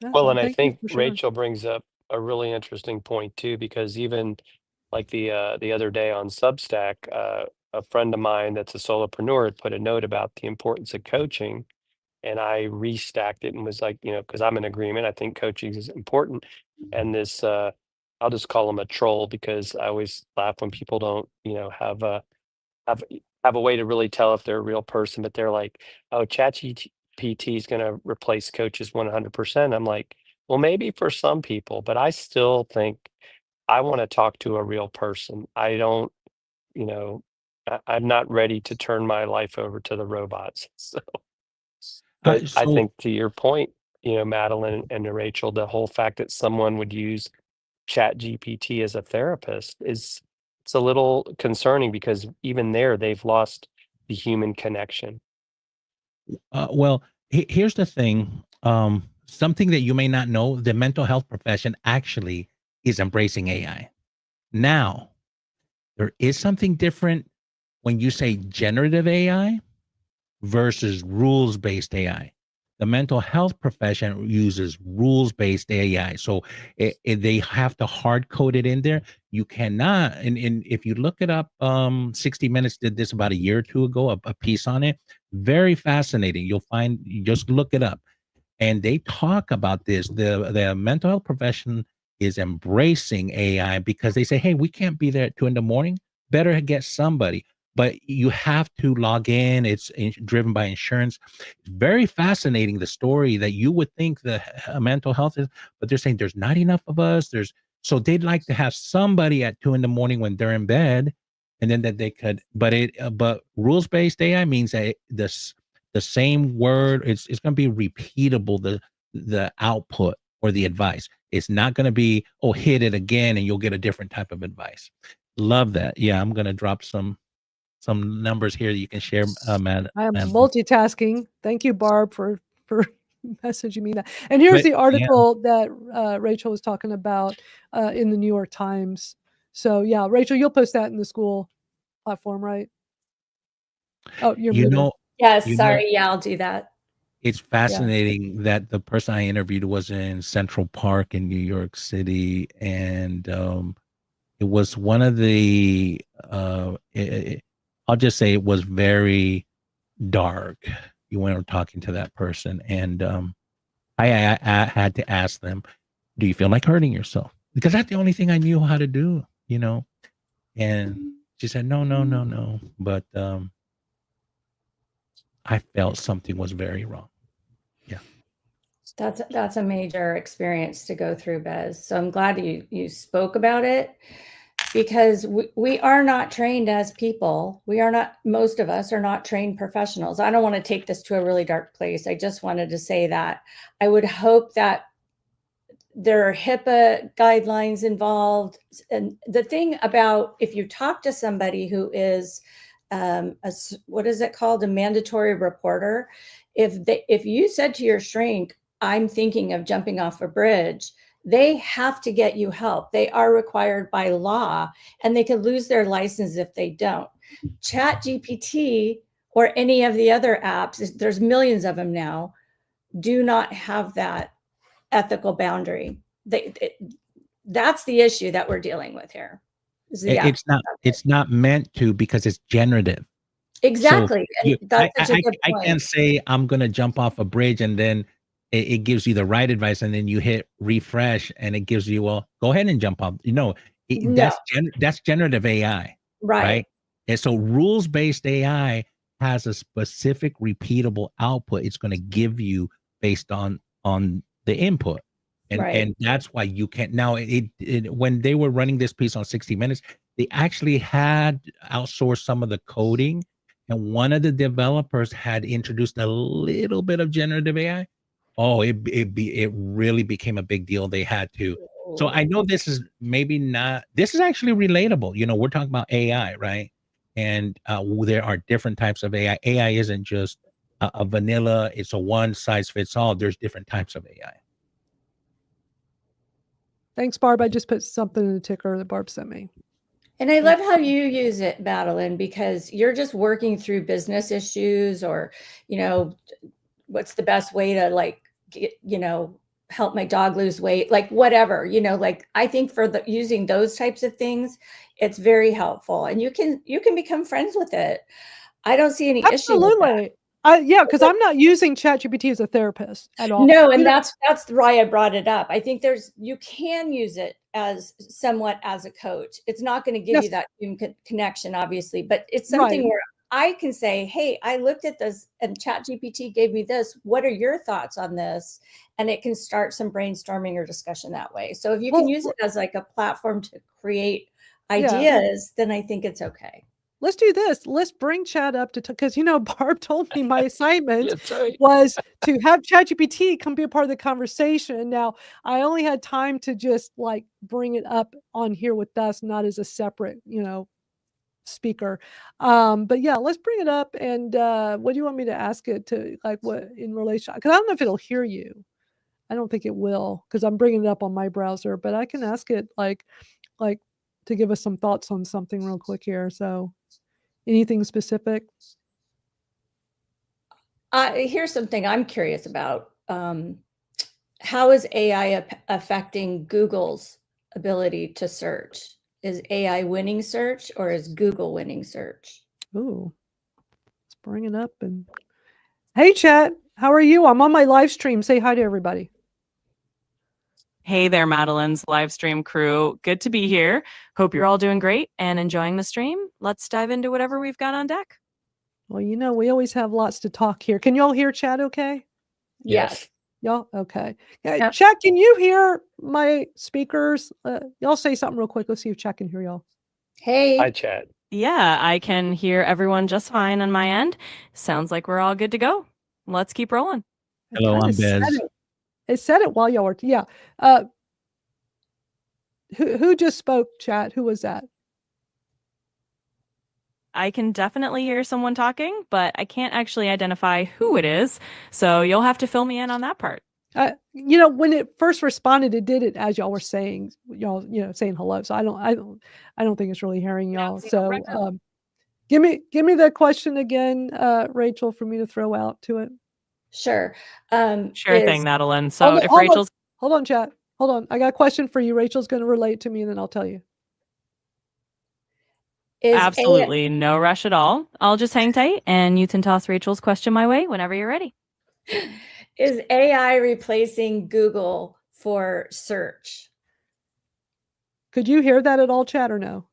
Well, and I think Rachel brings up a really interesting point too, because even like the other day on Substack, a friend of mine that's a solopreneur had put a note about the importance of coaching, and I restacked it and was like, because I'm in agreement. I think coaching is important, and this I'll just call him a troll because I always laugh when people don't, have have a way to really tell if they're a real person, but they're like, "Oh, ChatGPT is going to replace coaches 100%." I'm like, "Well, maybe for some people, but I still think I want to talk to a real person. I don't, you know, I'm not ready to turn my life over to the robots." So, but I So think to your point, Madeline and Rachel, the whole fact that someone would use Chat GPT as a therapist it's a little concerning because even there they've lost the human connection. well, here's the thing. Something that you may not know: the mental health profession actually is embracing AI. Now, there is something different when you say generative AI versus rules-based AI. The mental health profession uses rules-based AI, so they have to hard code it in there. You cannot, and if you look it up, 60 Minutes did this about a year or two ago, a piece on it. Very fascinating. You just look it up, and they talk about this. The mental health profession is embracing AI because they say, hey, we can't be there at 2 a.m. Better get somebody. But you have to log in. It's driven by insurance. Very fascinating, the story that you would think the mental health is, but they're saying there's not enough of us. So they'd like to have somebody at 2 a.m. when they're in bed, and then that they could. But rules based AI means that the same word, it's going to be repeatable, the output or the advice. It's not going to be, oh, hit it again and you'll get a different type of advice. Love that. Yeah, I'm going to drop some numbers here that you can share, Matt. I am multitasking. Thank you, Barb, for messaging me that. And here's the article that Rachel was talking about in the New York Times. So yeah, Rachel, you'll post that in the school platform, right? Oh, you're muted. Yes, You know, sorry. Yeah, I'll do that. it's fascinating that the person I interviewed was in Central Park in New York City, and it was one of the I'll just say it was very dark. You went talking to that person, and I had to ask them, "Do you feel like hurting yourself?" Because that's the only thing I knew how to do, you know. And she said, "No, no, no, no." But I felt something was very wrong. Yeah. That's a major experience to go through, Bez. So I'm glad you spoke about it, because we are not trained as people. We are not, most of us are not trained professionals. I don't want to take this to a really dark place. I just wanted to say that I would hope that there are HIPAA guidelines involved. And the thing about, if you talk to somebody who is what is it called? A mandatory reporter. If you said to your shrink, I'm thinking of jumping off a bridge, they have to get you help. They are required by law, and they could lose their license if they don't. Chat GPT or any of the other apps, there's millions of them now, do not have that ethical boundary. That's the issue that we're dealing with here. It's not meant to, because it's generative. Exactly. So that's such a good I point. can't say I'm going to jump off a bridge and then it gives you the right advice, and then you hit refresh and it gives you, well, go ahead and jump off. No. That's generative AI, right? And so rules-based AI has a specific repeatable output it's going to give you based on the input. And that's why you can't now when they were running this piece on 60 Minutes, they actually had outsourced some of the coding, and one of the developers had introduced a little bit of generative AI. Oh, it really became a big deal. They had to. So I know this is maybe not, this is actually relatable. You know, we're talking about AI, right? And there are different types of AI. AI isn't just a vanilla, it's a one size fits all. There's different types of AI. Thanks, Barb. I just put something in the ticker that Barb sent me. And I love how you use it, Madeline, because you're just working through business issues, or, you know, what's the best way to, like, get, you know, help my dog lose weight, like whatever, you know, like, I think for using those types of things, it's very helpful, and you can become friends with it. I don't see any issue with that. Absolutely. Yeah, because I'm not using ChatGPT as a therapist at all. No, and that's why I brought it up. I think you can use it as somewhat as a coach. It's not going to give you that human connection, obviously, but it's something where I can say, hey, I looked at this and ChatGPT gave me this. What are your thoughts on this? And it can start some brainstorming or discussion that way. So if you can use it as like a platform to create ideas, then I think it's okay. Let's do this. Let's bring Chad up to, because, you know, Barb told me my assignment was to have ChatGPT come be a part of the conversation. Now, I only had time to just like bring it up on here with us, not as a separate, you know, speaker. But yeah, let's bring it up. And what do you want me to ask it to, like, what in relation? Because I don't know if it'll hear you. I don't think it will, because I'm bringing it up on my browser. But I can ask it like to give us some thoughts on something real quick here. So. Anything specific? Here's something I'm curious about. How is AI affecting Google's ability to search? Is AI winning search, or is Google winning search? Ooh, let's bring it up. And hey, chat, how are you? I'm on my live stream. Say hi to everybody. Hey there, Madeline's live stream crew. Good to be here. Hope you're all doing great and enjoying the stream. Let's dive into whatever we've got on deck. Well, you know, we always have lots to talk here. Can y'all hear chat okay? Yes. Y'all? Okay. Chat, can you hear my speakers? Y'all say something real quick. Let's see if chat can hear y'all. Hey. Hi, chat. Yeah, I can hear everyone just fine on my end. Sounds like we're all good to go. Let's keep rolling. Hello, I'm Bez. It said it while y'all were, yeah. Who just spoke, chat? Who was that? I can definitely hear someone talking, but I can't actually identify who it is. So you'll have to fill me in on that part. You know, when it first responded, it did it as y'all were saying, y'all, you know, saying hello. So I don't think it's really hearing y'all. So Give me the question again, Rachel, for me to throw out to it. Sure. Sure thing, Madeline. Hold So on, if Rachel's hold on, chat. Hold on. I got a question for you. Rachel's going to relate to me, and then I'll tell you. absolutely no rush at all, I'll just hang tight and you can toss Rachel's question my way whenever you're ready. Is AI replacing Google for search? Could you hear that at all, chat, or no?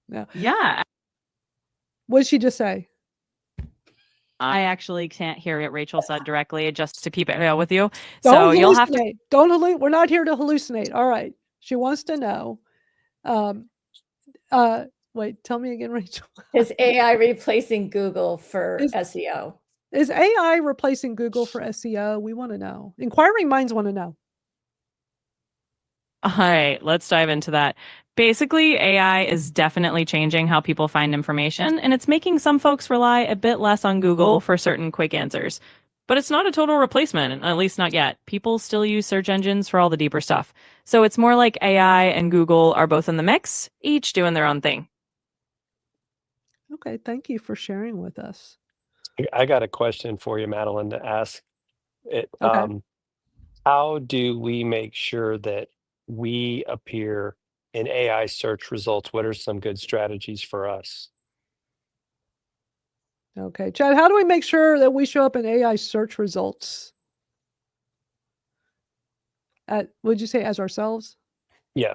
No. Yeah. What did she just say? I actually can't hear what Rachel said directly, just to keep it real with you. Don't So you'll have to. hallucinate. Don't hallucinate. We're not here to hallucinate. All right. She wants to know. Wait, tell me again, Rachel. Is AI replacing Google for SEO? Is AI replacing Google for SEO? We want to know. Inquiring minds want to know. All right, let's dive into that. Basically, AI is definitely changing how people find information, and it's making some folks rely a bit less on Google for certain quick answers. But it's not a total replacement, at least not yet. People still use search engines for all the deeper stuff. So it's more like AI and Google are both in the mix, each doing their own thing. Okay, thank you for sharing with us. I got a question for you, Madeline, to ask. Okay. How do we make sure that we appear in AI search results? What are some good strategies for us? Okay, Chad, how do we make sure that we show up in AI search results? Would you say as ourselves? Yeah.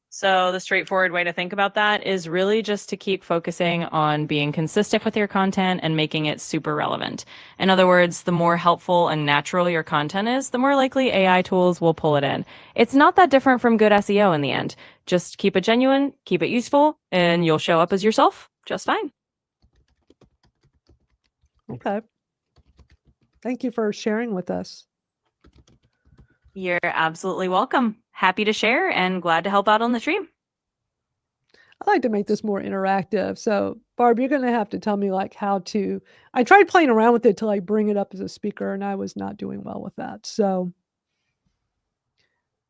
So the straightforward way to think about that is really just to keep focusing on being consistent with your content and making it super relevant. In other words, the more helpful and natural your content is, the more likely AI tools will pull it in. It's not that different from good SEO in the end. Just keep it genuine, keep it useful, and you'll show up as yourself just fine. Okay. Thank you for sharing with us. You're absolutely welcome. Happy to share and glad to help out on the stream. I like to make this more interactive. So, Barb, you're going to have to tell me like how to. I tried playing around with it to like bring it up as a speaker, and I was not doing well with that. So,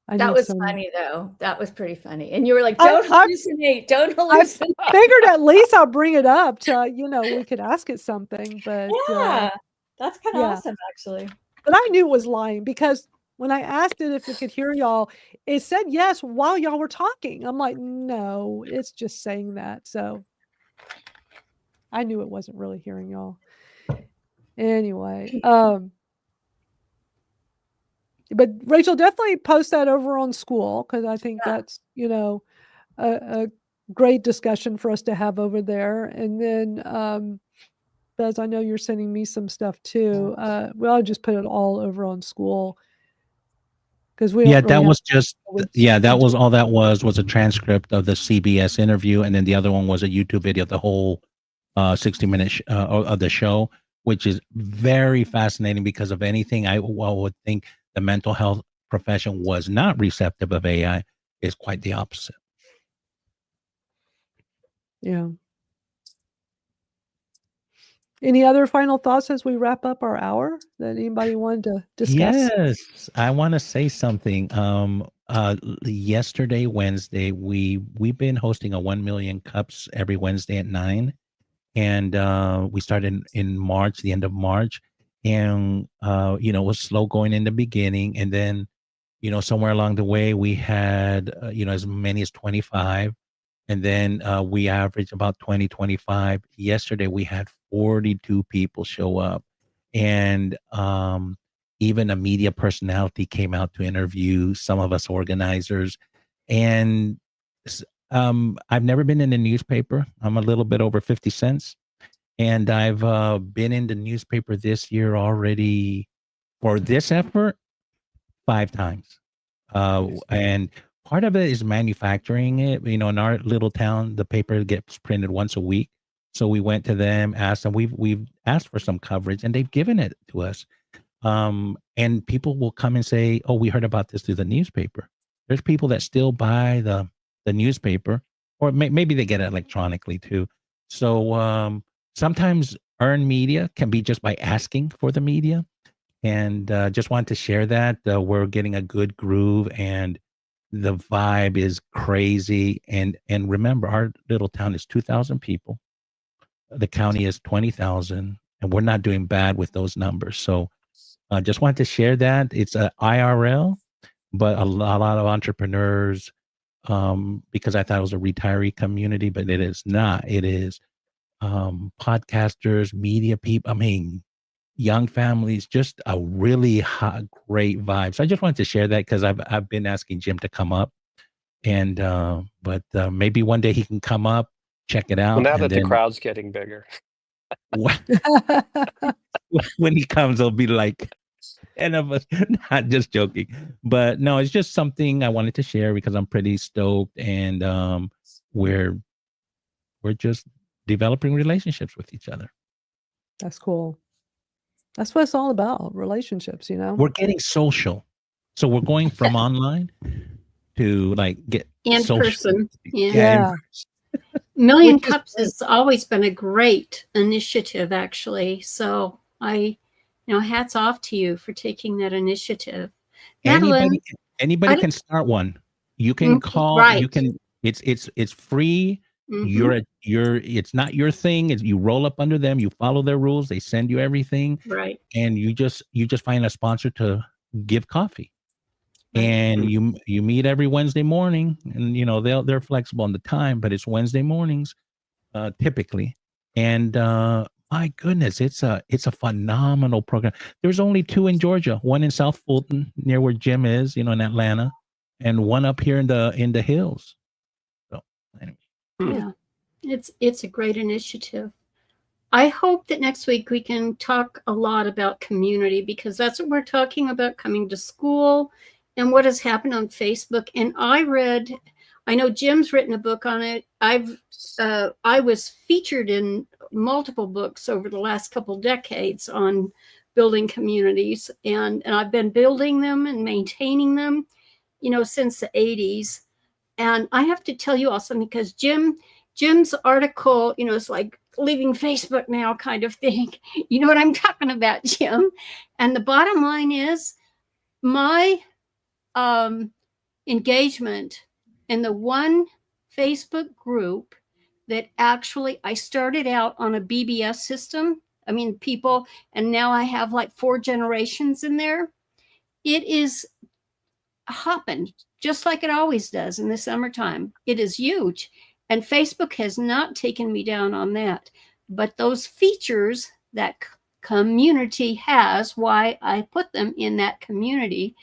That was funny though. That was pretty funny. And you were like, "Don't hallucinate! Don't hallucinate!" I figured at least I'll bring it up to we could ask it something. But yeah, that's kind of awesome, actually. But I knew it was lying because when I asked it if it could hear y'all, it said yes while y'all were talking. I'm like, no, it's just saying that. So I knew it wasn't really hearing y'all. Anyway, but Rachel, definitely post that over on SKOOL because I think that's, a great discussion for us to have over there. And then, Bez, I know you're sending me some stuff too. I'll just put it all over on SKOOL. Because we that was just that was all that was a transcript of the CBS interview, and then the other one was a YouTube video of the whole 60-minute of the show, which is very fascinating because of anything I would think the mental health profession was not receptive of AI is quite the opposite. Yeah. Any other final thoughts as we wrap up our hour that anybody wanted to discuss? Yes, I want to say something. Yesterday, Wednesday, we've been hosting a 1 million cups every Wednesday at 9, and we started in March, the end of March, and it was slow going in the beginning, and then somewhere along the way we had as many as 25. And then we averaged about 20, 25. Yesterday, we had 42 people show up. And even a media personality came out to interview some of us organizers. And I've never been in a newspaper. I'm a little bit over 50 cents. And I've been in the newspaper this year already for this effort 5 times. And part of it is manufacturing it. In our little town, the paper gets printed once a week. So we went to them, asked them. We've asked for some coverage, and they've given it to us. And people will come and say, "Oh, we heard about this through the newspaper." There's people that still buy the newspaper, or maybe they get it electronically too. So sometimes earned media can be just by asking for the media. And just wanted to share that we're getting a good groove, and The vibe is crazy. And remember, our little town is 2,000 people. The county is 20,000, and we're not doing bad with those numbers. So I just wanted to share that. It's a IRL, but a lot of entrepreneurs, because I thought it was a retiree community, but it is not. It is podcasters, media people. I mean, young families, just a really hot, great vibe. So I just wanted to share that because I've been asking Jim to come up, and but maybe one day he can come up, check it out, Well, now and that the then crowd's getting bigger. when he comes, he'll be like 10 of us. Not just joking, but no, it's just something I wanted to share because I'm pretty stoked, and we're just developing relationships with each other. That's cool. That's what it's all about, relationships, you know? We're getting social. So we're going from online to like get In social. person. Yeah. Yeah. Million Which is Cups great. has always been a great initiative, actually. So hats off to you for taking that initiative. Madeline, Anybody can start one. You can call, right. you can, it's free. Mhm. It's not your thing. You roll up under them, you follow their rules, they send you everything. Right. And you just find a sponsor to give coffee. Right. And you meet every Wednesday morning, and they're flexible on the time, but it's Wednesday mornings, typically. And my goodness, it's a phenomenal program. There's only 2 in Georgia, one in South Fulton near where Jim is, in Atlanta, and one up here in the hills. So anyway. Yeah, it's a great initiative. I hope that next week we can talk a lot about community, because that's what we're talking about, coming to school and what has happened on Facebook. And I know Jim's written a book on it. I was featured in multiple books over the last couple decades on building communities, and I've been building them and maintaining them, since the 80s. And I have to tell you also, because Jim's article, it's like leaving Facebook now kind of thing. You know what I'm talking about, Jim? And the bottom line is my engagement in the one Facebook group that actually I started out on a BBS system. I mean, people, and now I have like 4 generations in there. It is hopping just like it always does in the summertime. It is huge. And Facebook has not taken me down on that. But those features that community has, why I put them in that community,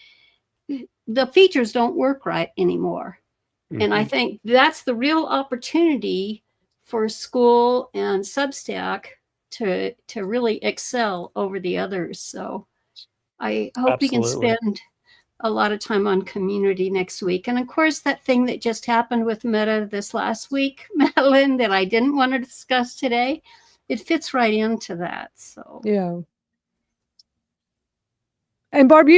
the features don't work right anymore. Mm-hmm. And I think that's the real opportunity for SKOOL and Substack to really excel over the others. So I hope we can spend a lot of time on community next week. And of course, that thing that just happened with Meta this last week, Madeline, that I didn't want to discuss today, it fits right into that. So yeah. And Barb,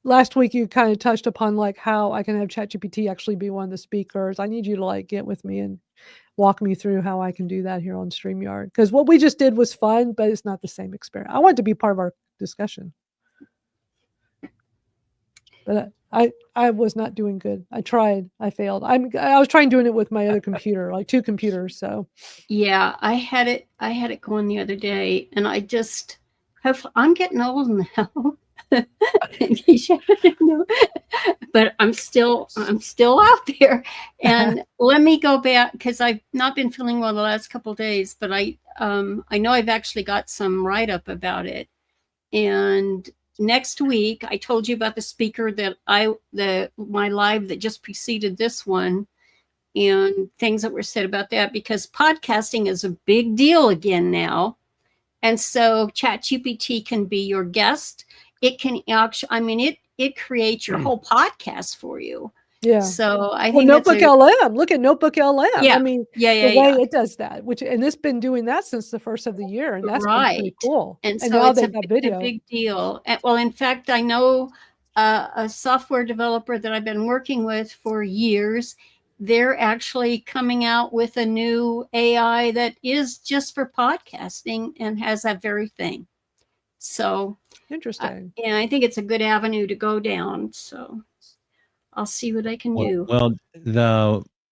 last week you kind of touched upon how I can have ChatGPT actually be one of the speakers. I need you to get with me and walk me through how I can do that here on StreamYard, because what we just did was fun, but it's not the same experience. I want it to be part of our discussion. But I was not doing good. I tried. I failed. I was trying doing it with my other computer, 2 computers. So yeah, I had it going the other day, and I'm getting old now. But I'm still out there. And let me go back, because I've not been feeling well the last couple of days, but I know I've actually got some write-up about it. And next week, I told you about the speaker that my live that just preceded this one, and things that were said about that, because podcasting is a big deal again now. And so ChatGPT can be your guest. It can actually, it creates your whole podcast for you. Yeah. So I think Notebook LM. Look at Notebook LM. Yeah. I mean, the way it does that, and it's been doing that since the first of the year, and that's been pretty cool. And so now it's they've got video. a big deal. Well, in fact, I know a software developer that I've been working with for years. They're actually coming out with a new AI that is just for podcasting and has that very thing. So interesting. And I think it's a good avenue to go down. So I'll see what I can Well, do. well,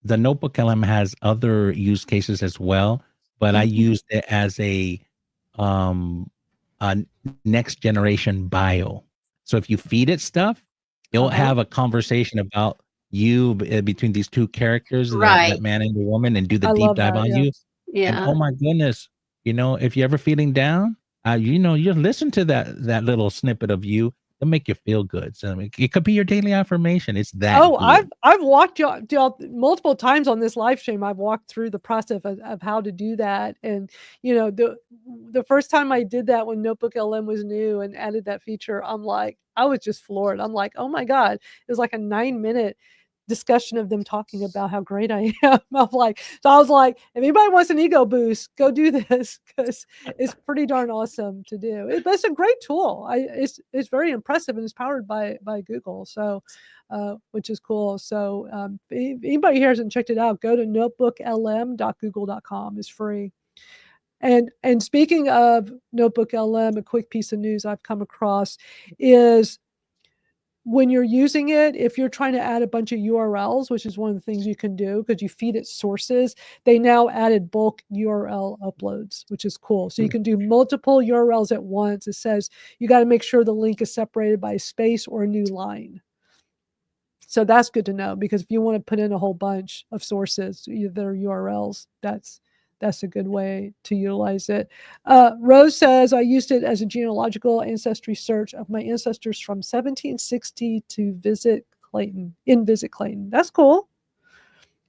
the Notebook LM has other use cases as well, but I used it as um a next generation bio. So if you feed it stuff, it'll Uh-huh. have a conversation about you between these two characters, that Right. man and the woman, and do the I deep love dive that. on Yeah. you. And Yeah. oh my goodness, if you're ever feeling down, you listen to that little snippet of you. It'll make you feel good. So I mean, it could be your daily affirmation. It's that Oh, good. I've walked y'all multiple times on this live stream. I've walked through the process of how to do that. And the first time I did that when Notebook LM was new and added that feature, I was just floored. I'm like, oh my God. It was like a 9-minute discussion of them talking about how great I am. I was like, if anybody wants an ego boost, go do this because it's pretty darn awesome to do. But it's a great tool. It's very impressive and it's powered by Google. So which is cool. So if anybody here hasn't checked it out, go to notebooklm.google.com. It's free. And speaking of Notebook LM, a quick piece of news I've come across is when you're using it, if you're trying to add a bunch of URLs, which is one of the things you can do because you feed it sources, they now added bulk URL uploads, which is cool. So you can do multiple URLs at once. It says you got to make sure the link is separated by a space or a new line. So that's good to know because if you want to put in a whole bunch of sources, that are URLs, that's a good way to utilize it. Rose says, I used it as a genealogical ancestry search of my ancestors from 1760 to Visit Clayton. That's cool.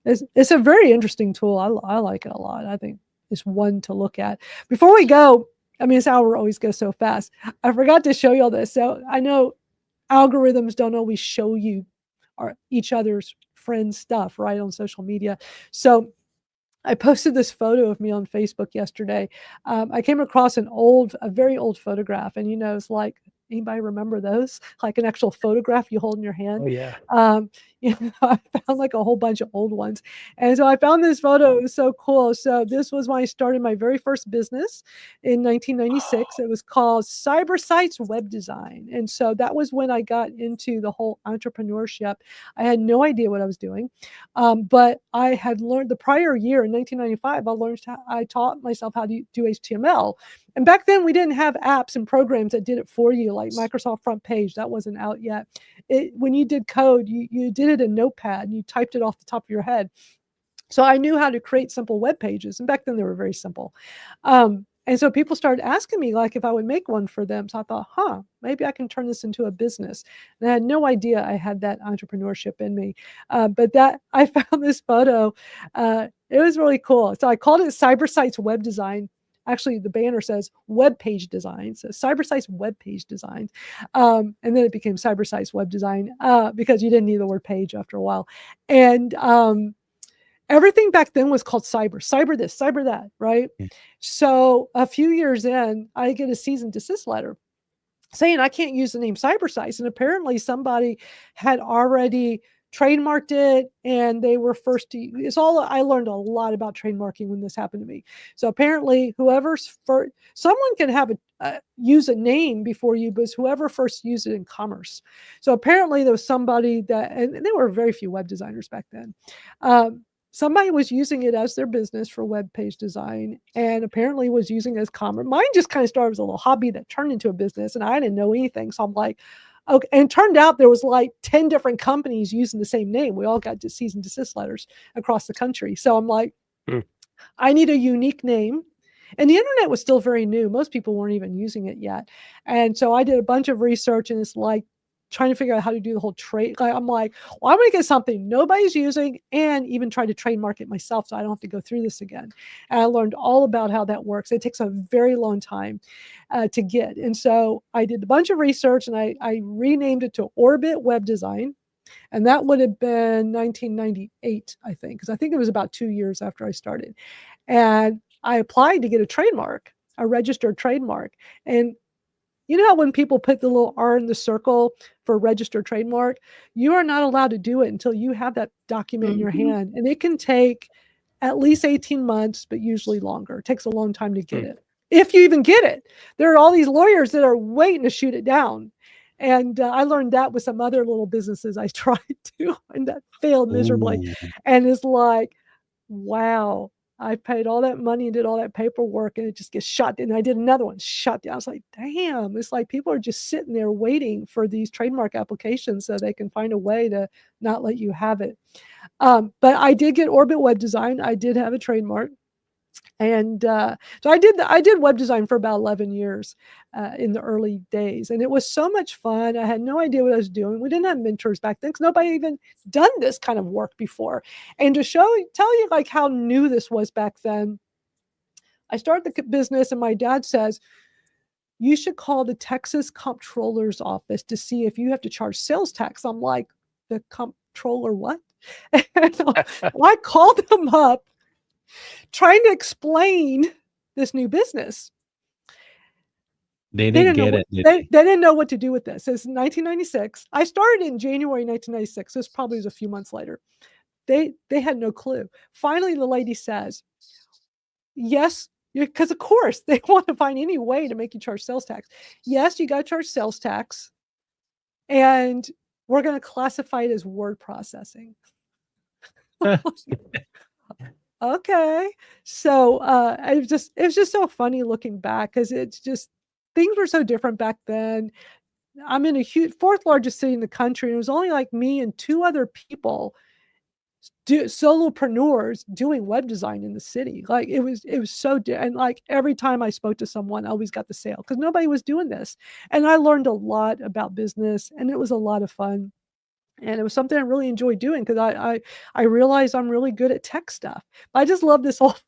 It's a very interesting tool. I like it a lot. I think it's one to look at. Before we go, I mean, this hour always goes so fast. I forgot to show you all this. So I know algorithms don't always show you each other's friends' stuff, right, on social media. So I posted this photo of me on Facebook yesterday. I came across a very old photograph, and it's like, anybody remember those? Like an actual photograph you hold in your hand. Oh yeah. I found like a whole bunch of old ones, and so I found this photo. It was so cool. So this was when I started my very first business in 1996. It was called Cyber Sites Web Design, and so that was when I got into the whole entrepreneurship. I had no idea what I was doing, but I had learned the prior year in 1995. I taught myself how to do HTML. And back then we didn't have apps and programs that did it for you, like Microsoft Front Page. That wasn't out yet. When you did code, you did it in Notepad and you typed it off the top of your head. So I knew how to create simple web pages. And back then they were very simple. And so people started asking me like if I would make one for them. So I thought, maybe I can turn this into a business. And I had no idea I had that entrepreneurship in me. But that I found this photo. It was really cool. So I called it Cyber Sites Web Design. Actually, the banner says web page design. So Cyber Sites Web Page Design. And then it became Cyber Sites Web Design because you didn't need the word page after a while. And everything back then was called cyber this, cyber that, right? Yeah. So a few years in, I get a cease and desist letter saying I can't use the name Cyber Sites. And apparently somebody had already trademarked it and they were first to I learned a lot about trademarking when this happened to me. So apparently whoever's first, someone can have use a name before you, but it's whoever first used it in commerce. So apparently there was somebody and there were very few web designers back then. Somebody was using it as their business for web page design and apparently was using it as commerce. Mine just kind of started as a little hobby that turned into a business and I didn't know anything. So I'm like, okay. And it turned out there was like 10 different companies using the same name. We all got cease and desist letters across the country. So I'm like, I need a unique name. And the internet was still very new. Most people weren't even using it yet. And so I did a bunch of research and it's like, trying to figure out how to do the whole trade. I'm like, well, I'm going to get something nobody's using and even try to trademark it myself so I don't have to go through this again. And I learned all about how that works. It takes a very long time to get. And so I did a bunch of research and I renamed it to Orbit Web Design. And that would have been 1998, I think, because I think it was about 2 years after I started. And I applied to get a trademark, a registered trademark. And you know how when people put the little R in the circle for registered trademark, you are not allowed to do it until you have that document in your hand. And it can take at least 18 months, but usually longer. It takes a long time to get it. If you even get it, there are all these lawyers that are waiting to shoot it down. And I learned that with some other little businesses I tried to, and that failed miserably. Ooh. And it's like, wow, I paid all that money and did all that paperwork, and it just gets shot down. And I did another one, shut down. I was like, damn, it's like people are just sitting there waiting for these trademark applications so they can find a way to not let you have it. But I did get Orbit Web Design. I did have a trademark. And so I did web design for about 11 years in the early days, and it was so much fun. I had no idea what I was doing. We didn't have mentors back then because nobody even done this kind of work before. And to tell you like how new this was back then, I started the business, and my dad says, you should call the Texas Comptroller's office to see if you have to charge sales tax. I'm like, the comptroller what? And I called them up trying to explain this new business. They didn't get it. They didn't know what to do with this. It's 1996. I started in January 1996. This probably was a few months later. They had no clue. Finally, the lady says, yes, because of course they want to find any way to make you charge sales tax. Yes, you got to charge sales tax, and we're going to classify it as word processing. Okay. So it was just so funny looking back, because it's just things were so different back then. I'm in a huge fourth largest city in the country, and it was only like me and two other people, solopreneurs doing web design in the city. Like it was so and like every time I spoke to someone, I always got the sale because nobody was doing this. And I learned a lot about business, and it was a lot of fun. And it was something I really enjoyed doing because I realized I'm really good at tech stuff. I just love this old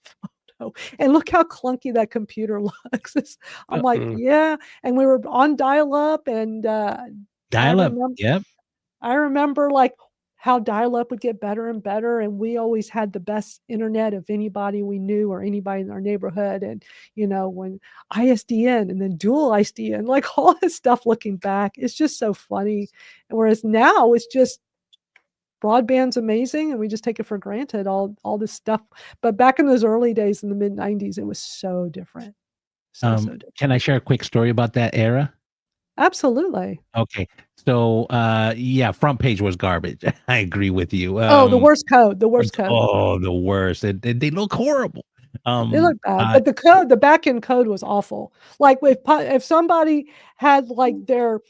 photo. And look how clunky that computer looks. I'm like, yeah. And we were on dial-up, and Dial-up. Yep. I remember like how dial-up would get better and better, and we always had the best internet of anybody we knew or anybody in our neighborhood. And when ISDN and then dual ISDN, like all this stuff looking back, it's just so funny. Whereas now it's just broadband's amazing, and we just take it for granted, all this stuff. But back in those early days in the mid 90s, it was so different. So different. Can I share a quick story about that era? Absolutely. Okay. So, yeah, front page was garbage. I agree with you. The worst code. The worst code. Oh, the worst. They look horrible. They look bad, but the back end code was awful. Like if somebody had like their,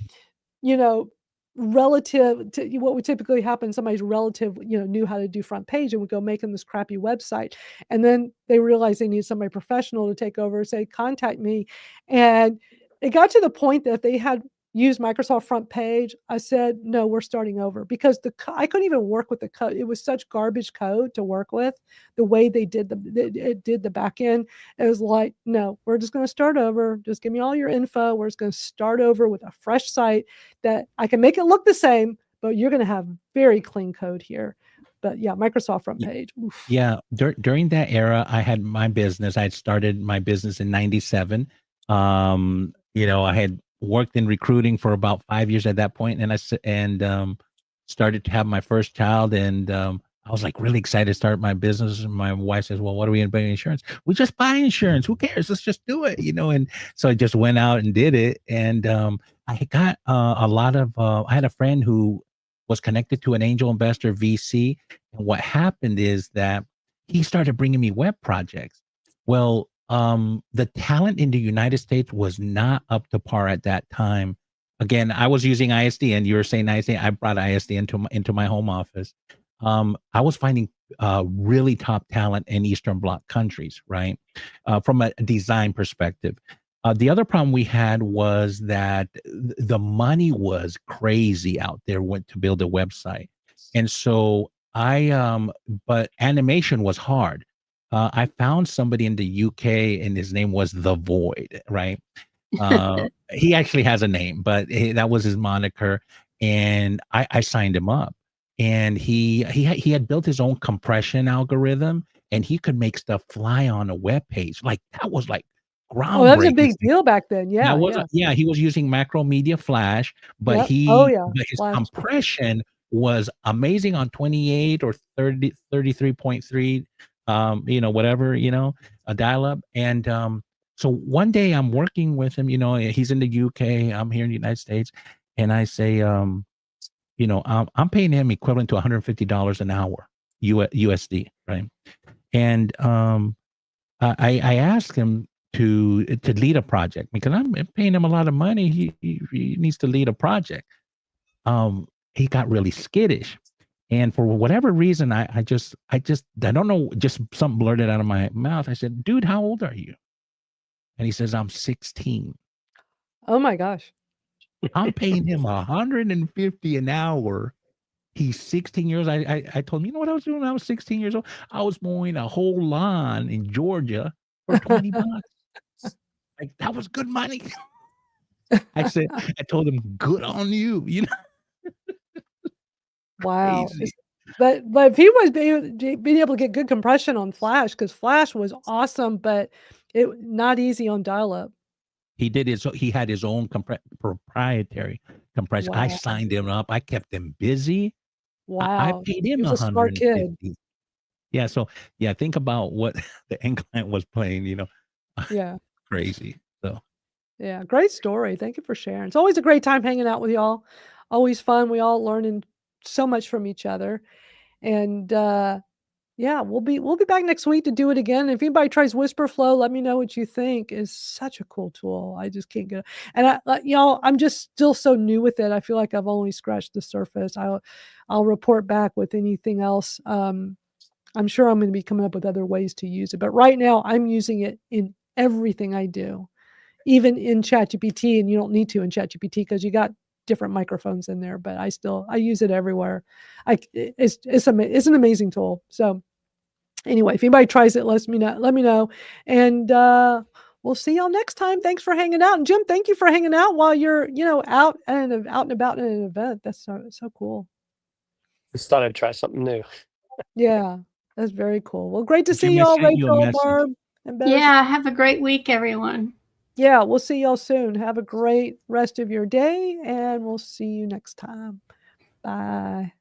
relative to what would typically happen, somebody's relative, knew how to do front page and would go make them this crappy website. And then they realized they need somebody professional to take over, say, contact me. And it got to the point that if they had used Microsoft Front Page, I said, no, we're starting over, because I couldn't even work with the code. It was such garbage code to work with. The way they did the back end, it was like, no, we're just going to start over. Just give me all your info. We're just going to start over with a fresh site that I can make it look the same, but you're going to have very clean code here. But yeah, Microsoft Front Page. Oof. Yeah, during that era, I had my business. I had started my business in '97. I had worked in recruiting for about 5 years at that point, and started to have my first child, and I was like really excited to start my business. And my wife says, "Well, what are we going to buy insurance? We just buy insurance. Who cares? Let's just do it." And so I just went out and did it, and I got a lot of. I had a friend who was connected to an angel investor VC, and what happened is that he started bringing me web projects. Well, the talent in the United States was not up to par at that time. Again, I was using ISDN. You were saying ISDN. I brought ISDN into my home office. I was finding really top talent in Eastern Bloc countries, right? From a design perspective. The other problem we had was that the money was crazy out there to build a website. And so but animation was hard. I found somebody in the UK, and his name was The Void, right? He actually has a name, but that was his moniker. And I signed him up, and he had built his own compression algorithm, and he could make stuff fly on a web page. Like that was like groundbreaking. Oh, that was a big deal back then. Yeah, yeah. He was using Macromedia Flash, but yep. His compression was amazing on 28 or 30, 33.3. Whatever, a dial-up. And so one day I'm working with him, he's in the UK, I'm here in the United States. and I say, you know, I'm paying him equivalent to $150 an hour, USD, right? And I asked him to lead a project because I'm paying him a lot of money. He needs to lead a project. He got really skittish, and for whatever reason, I don't know, just something blurted out of my mouth. I said, "Dude, how old are you?" And he says, "I'm 16." Oh my gosh. I'm paying him $150 an hour. He's 16 years. I told him, you know what I was doing when I was 16 years old? I was mowing a whole lawn in Georgia for $20. Like, that was good money. I told him, good on you, you know, Wow. crazy. But if he was being able to get good compression on Flash, because Flash was awesome, but it not easy on dial-up. He did his, he had his own proprietary compression. I Wow. signed him up. I kept him busy. I Wow. paid He him was a smart kid. 150. Yeah. So yeah, think about what the end client was playing, you know, Yeah. crazy. So Yeah. Great story. Thank you for sharing. It's always a great time hanging out with y'all. Always fun. We all learning so much from each other. And yeah, we'll be back next week to do it again. If anybody tries Whisper Flow, let me know what you think. It's such a cool tool. I just can't get it. And y'all, I'm just still so new with it. I feel like I've only scratched the surface. I'll report back with anything else. I'm sure I'm going to be coming up with other ways to use it. But right now, I'm using it in everything I do, even in ChatGPT. And you don't need to in ChatGPT because you got different microphones in there. But I use it everywhere. It's an amazing tool. So anyway, if anybody tries it, let me know. And we'll see y'all next time. Thanks for hanging out. And Jim, thank you for hanging out while you're, out and about in an event. That's so cool. Just thought I'd try something new. Yeah, that's very cool. Well, great to see Jim, I y'all, sent you a Rachel, message. Barb, and Bez. Yeah, have a great week, everyone. Yeah, we'll see y'all soon. Have a great rest of your day, and we'll see you next time. Bye.